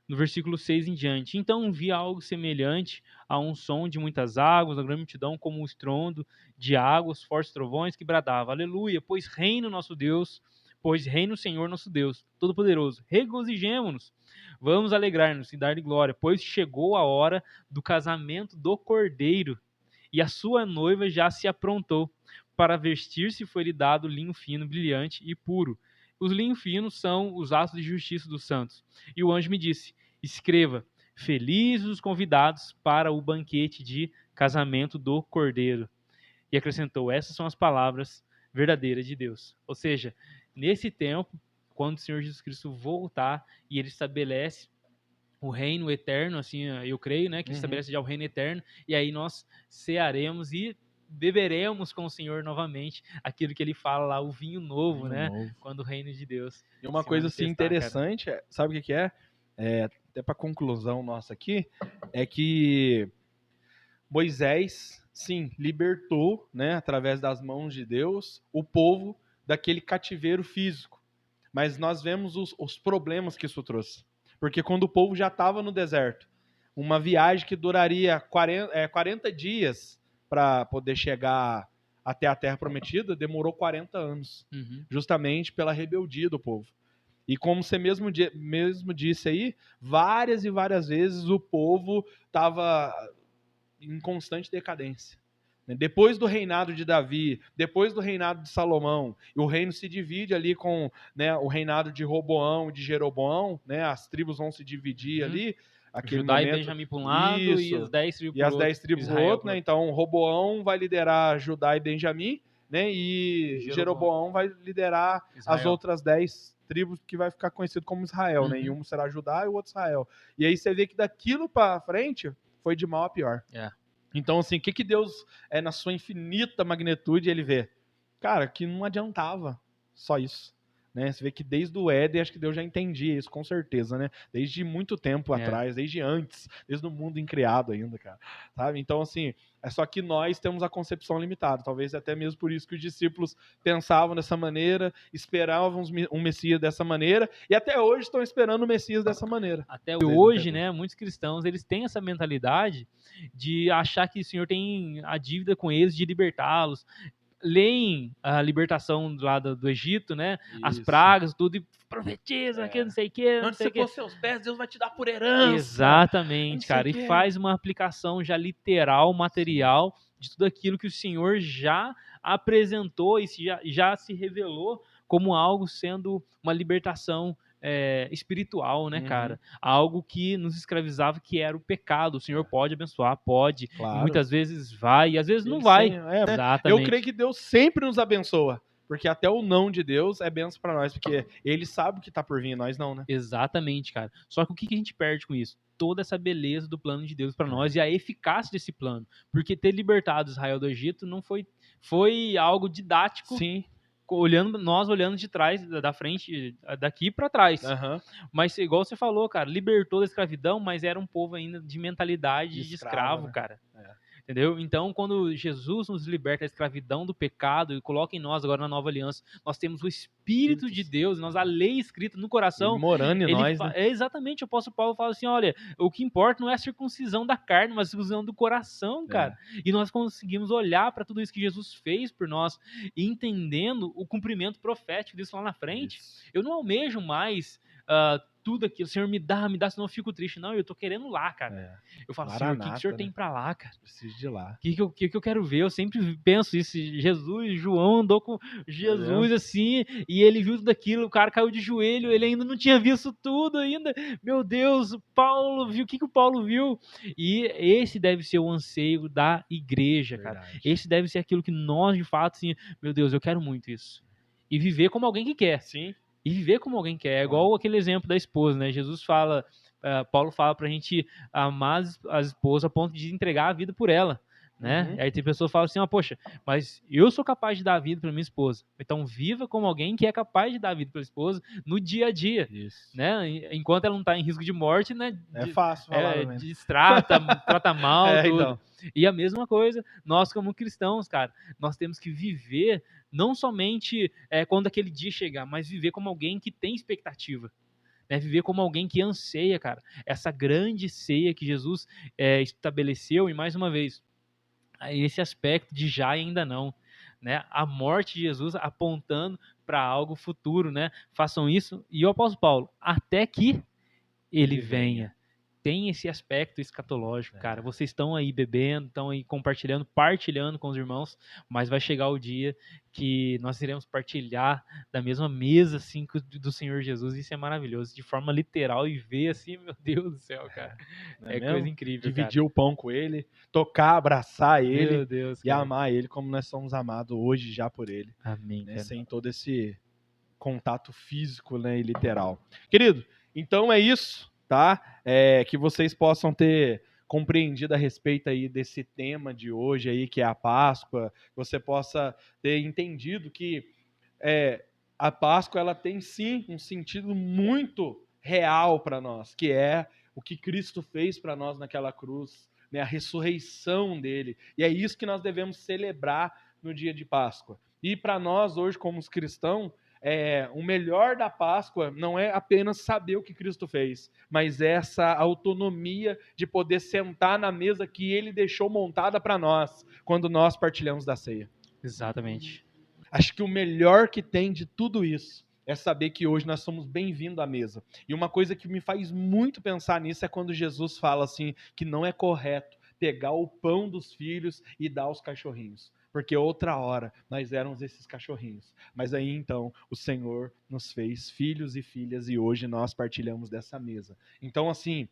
no versículo 6 em diante. Então vi algo semelhante a um som de muitas águas, a grande multidão, como um estrondo de águas, fortes trovões, que bradava: aleluia, pois reina o nosso Deus, pois reina o Senhor nosso Deus, Todo-Poderoso. Regozijemo-nos, vamos alegrar-nos e dar-lhe glória, pois chegou a hora do casamento do Cordeiro, e a sua noiva já se aprontou. Para vestir-se foi-lhe dado linho fino, brilhante e puro. Os linhos finos são os atos de justiça dos santos. E o anjo me disse: escreva, felizes os convidados para o banquete de casamento do Cordeiro. E acrescentou: essas são as palavras verdadeiras de Deus. Ou seja, nesse tempo, quando o Senhor Jesus Cristo voltar e ele estabelece o reino eterno, assim, eu creio, né, que ele estabelece já o reino eterno, e aí nós cearemos e beberemos com o Senhor novamente aquilo que ele fala lá, o vinho novo, Vinho né? novo. Quando o reino de Deus E uma se coisa assim manifestar, cara. interessante, sabe o que é? Até para conclusão nossa aqui, é que Moisés, sim, libertou, né, através das mãos de Deus, o povo daquele cativeiro físico. Mas nós vemos os problemas que isso trouxe. Porque quando o povo já estava no deserto, uma viagem que duraria 40 dias para poder chegar até a Terra Prometida, demorou 40 anos. Uhum. Justamente pela rebeldia do povo. E como você mesmo disse aí, várias e várias vezes o povo estava em constante decadência. Depois do reinado de Davi, depois do reinado de Salomão, e o reino se divide ali com, né, o reinado de Roboão e de Jeroboão, né, as tribos vão se dividir ali, aquele Judá e momento, Benjamim para um lado e isso, as 10 tribos e para as o 10 outro. tribos pro Israel outro, né? Então Roboão vai liderar Judá e Benjamim, né? E Jeroboão vai liderar as Israel. outras 10 tribos, que vai ficar conhecido como Israel, né? E um será Judá e o outro Israel. E aí você vê que daquilo para frente foi de mal a pior. É. Então, assim, o que Deus, na sua infinita magnitude, ele vê? Cara, que não adiantava só isso. Né? Você vê que desde o Éden, acho que Deus já entendia isso, com certeza, né? Desde muito tempo atrás, desde antes, desde o mundo incriado ainda, cara. Sabe? Então, assim, é só que nós temos a concepção limitada. Talvez até mesmo por isso que os discípulos pensavam dessa maneira, esperavam um Messias dessa maneira, e até hoje estão esperando o Messias dessa maneira. Até hoje, né, muitos cristãos, eles têm essa mentalidade de achar que o Senhor tem a dívida com eles de libertá-los. Leem a libertação lá do Egito, né? As pragas, tudo, e profetiza, que não sei o que, não Onde sei você o que. pôr seus pés, Deus vai te dar por herança. Exatamente, cara. E faz uma aplicação já literal, material, de tudo aquilo que o Senhor já apresentou e já se revelou como algo sendo uma libertação espiritual, né, cara? Algo que nos escravizava, que era o pecado. O Senhor pode abençoar, pode. Claro. E muitas vezes vai, e às vezes não Ele vai. Exatamente. Eu creio que Deus sempre nos abençoa. Porque até o não de Deus é benção para nós, porque ele sabe o que tá por vir, nós não, né? Exatamente, cara. Só que o que a gente perde com isso? Toda essa beleza do plano de Deus para nós e a eficácia desse plano. Porque ter libertado Israel do Egito não foi algo didático. Sim. Nós olhando de trás, da frente, daqui para trás. Mas igual você falou, cara, libertou da escravidão, mas era um povo ainda de mentalidade de escravo, né? Cara. Entendeu? Então, quando Jesus nos liberta da escravidão do pecado e coloca em nós agora na nova aliança, nós temos o Espírito de Deus, nós a lei escrita no coração. Ele morando em nós, né? Exatamente, o apóstolo Paulo fala assim, olha, o que importa não é a circuncisão da carne, mas a circuncisão do coração, cara. E nós conseguimos olhar para tudo isso que Jesus fez por nós e entendendo o cumprimento profético disso lá na frente. Eu não almejo mais tudo aquilo, o Senhor me dá, senão eu fico triste. Não, eu tô querendo lá, cara. Eu falo, Senhor, o que o Senhor tem pra lá, cara? Preciso de lá. O que eu quero ver? Eu sempre penso isso. João andou com Jesus assim, e ele viu tudo aquilo, o cara caiu de joelho, ele ainda não tinha visto tudo ainda. Meu Deus, Paulo viu, o que o Paulo viu? E esse deve ser o anseio da igreja, cara. Esse deve ser aquilo que nós, de fato, assim, meu Deus, eu quero muito isso. E viver como alguém que quer. Sim. E viver como alguém quer. É igual aquele exemplo da esposa, né? Jesus fala, Paulo fala pra gente amar a esposa a ponto de entregar a vida por ela, né? Aí tem pessoas que falam assim, poxa, mas eu sou capaz de dar a vida pra minha esposa. Então viva como alguém que é capaz de dar a vida pela esposa no dia a dia, né? Enquanto ela não tá em risco de morte, né? É fácil falar, destrata, trata mal, tudo. Então. E a mesma coisa, nós como cristãos, cara, nós temos que viver não somente quando aquele dia chegar, mas viver como alguém que tem expectativa. Né? Viver como alguém que anseia, cara. Essa grande ceia que Jesus estabeleceu, e mais uma vez, esse aspecto de já e ainda não. Né? A morte de Jesus apontando para algo futuro. Né? Façam isso. E o apóstolo Paulo, até que ele venha. Tem esse aspecto escatológico, cara. Vocês estão aí bebendo, estão aí compartilhando, partilhando com os irmãos, mas vai chegar o dia que nós iremos partilhar da mesma mesa, assim, do Senhor Jesus. Isso é maravilhoso, de forma literal, e ver assim, meu Deus do céu, cara. É coisa incrível, dividir o pão com ele, tocar, abraçar ele, meu Deus, e amar ele como nós somos amados hoje já por ele. Amém. Né? Sem todo esse contato físico, né, e literal. Querido, então é isso. Tá? Que vocês possam ter compreendido a respeito aí desse tema de hoje aí, que é a Páscoa, que você possa ter entendido que a Páscoa ela tem sim um sentido muito real para nós, que é o que Cristo fez para nós naquela cruz, né, a ressurreição dele. E é isso que nós devemos celebrar no dia de Páscoa. E para nós hoje, como os cristãos, o melhor da Páscoa não é apenas saber o que Cristo fez, mas essa autonomia de poder sentar na mesa que ele deixou montada para nós, quando nós partilhamos da ceia. Exatamente. Acho que o melhor que tem de tudo isso é saber que hoje nós somos bem-vindos à mesa. E uma coisa que me faz muito pensar nisso é quando Jesus fala assim, que não é correto pegar o pão dos filhos e dar aos cachorrinhos. Porque outra hora nós éramos esses cachorrinhos. Mas aí então o Senhor nos fez filhos e filhas e hoje nós partilhamos dessa mesa. Então assim,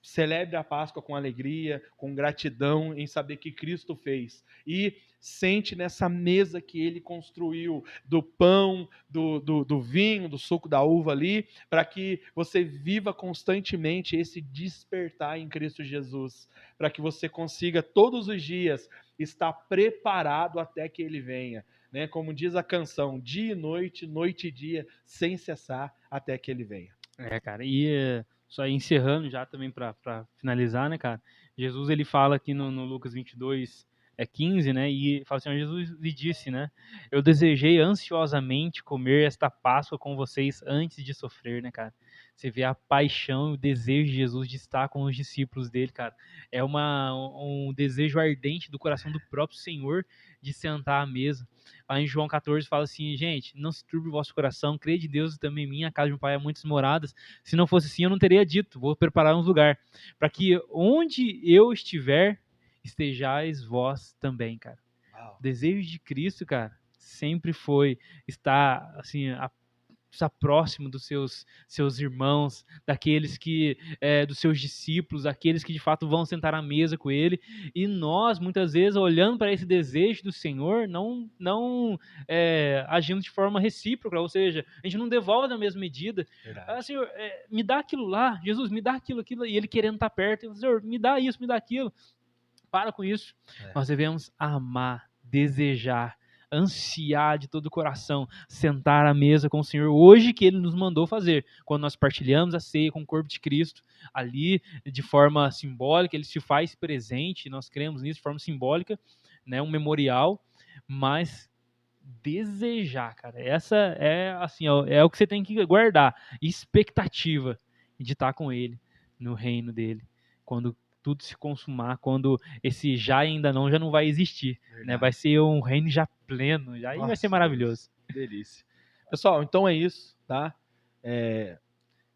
celebre a Páscoa com alegria, com gratidão em saber que Cristo fez. E sente nessa mesa que ele construiu, do pão, do vinho, do suco da uva ali, para que você viva constantemente esse despertar em Cristo Jesus, para que você consiga todos os dias estar preparado até que ele venha, né? Como diz a canção, dia e noite, noite e dia, sem cessar até que ele venha. Cara, e só encerrando já também para finalizar, né, cara? Jesus, ele fala aqui no Lucas 22, 15, né? E fala assim, Jesus lhe disse, né? Eu desejei ansiosamente comer esta Páscoa com vocês antes de sofrer, né, cara? Você vê a paixão e o desejo de Jesus de estar com os discípulos dele, cara. É um desejo ardente do coração do próprio Senhor de sentar à mesa. Lá em João 14 fala assim, gente, não se turbe o vosso coração, crê de Deus e também em mim, a casa de meu pai há muitas moradas. Se não fosse assim, eu não teria dito, vou preparar um lugar, para que onde eu estiver, estejais vós também, cara. Uau. O desejo de Cristo, cara, sempre foi estar, assim, estar próximo dos seus irmãos, daqueles que, dos seus discípulos, aqueles que de fato vão sentar à mesa com ele, e nós, muitas vezes, olhando para esse desejo do Senhor, não agindo de forma recíproca, ou seja, a gente não devolve na mesma medida. Senhor, me dá aquilo lá, Jesus, me dá aquilo, e ele querendo estar perto, Senhor, me dá isso, me dá aquilo. Para com isso. Nós devemos amar, desejar, ansiar de todo o coração, sentar à mesa com o Senhor hoje que Ele nos mandou fazer, quando nós partilhamos a ceia com o corpo de Cristo, ali de forma simbólica, Ele se faz presente, nós cremos nisso de forma simbólica, né, um memorial, mas desejar, cara, essa é assim, é o que você tem que guardar, expectativa de estar com Ele, no reino dele, quando tudo se consumar, quando esse já e ainda não já não vai existir, né? Vai ser um reino já pleno, já, aí vai ser maravilhoso. Deus, delícia. Pessoal, então é isso, tá?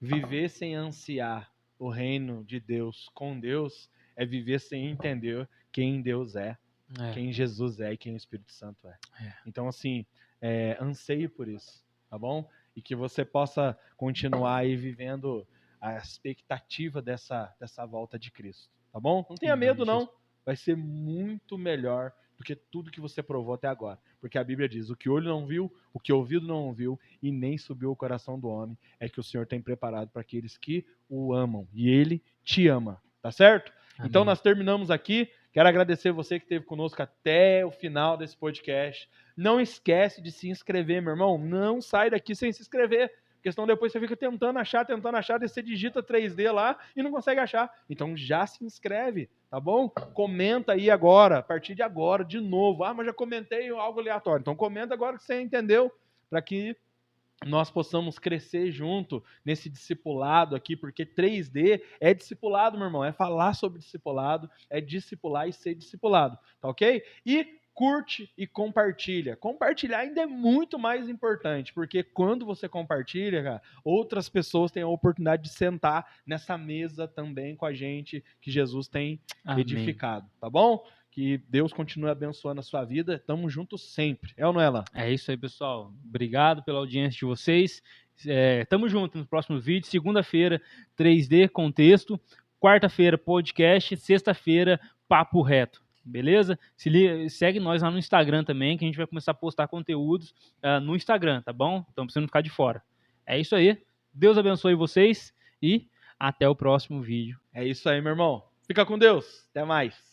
Viver sem ansiar o reino de Deus com Deus é viver sem entender quem Deus é, quem Jesus é e quem o Espírito Santo é. Então, assim, anseie por isso, tá bom? E que você possa continuar aí vivendo a expectativa dessa volta de Cristo, tá bom? Não tenha medo, não. Vai ser muito melhor do que tudo que você provou até agora. Porque a Bíblia diz, o que o olho não viu, o que o ouvido não ouviu e nem subiu o coração do homem, é que o Senhor tem preparado para aqueles que o amam. E Ele te ama, tá certo? Amém. Então nós terminamos aqui. Quero agradecer você que esteve conosco até o final desse podcast. Não esquece de se inscrever, meu irmão. Não sai daqui sem se inscrever. Porque senão depois você fica tentando achar, e você digita 3D lá e não consegue achar. Então já se inscreve, tá bom? Comenta aí agora, a partir de agora, de novo. Mas já comentei algo aleatório. Então comenta agora que você entendeu, para que nós possamos crescer junto nesse discipulado aqui, porque 3D é discipulado, meu irmão. É falar sobre discipulado, é discipular e ser discipulado, tá ok? E curte e compartilha. Compartilhar ainda é muito mais importante, porque quando você compartilha, cara, outras pessoas têm a oportunidade de sentar nessa mesa também com a gente que Jesus tem edificado, tá bom? Que Deus continue abençoando a sua vida. Tamo junto sempre. É ou não é, Lan? É isso aí, pessoal. Obrigado pela audiência de vocês. Tamo junto nos próximos vídeos. Segunda-feira, 3D Contexto. Quarta-feira, podcast. Sexta-feira, Papo Reto. Beleza? Segue nós lá no Instagram também, que a gente vai começar a postar conteúdos no Instagram, tá bom? Então, pra você não ficar de fora. É isso aí. Deus abençoe vocês e até o próximo vídeo. É isso aí, meu irmão. Fica com Deus. Até mais.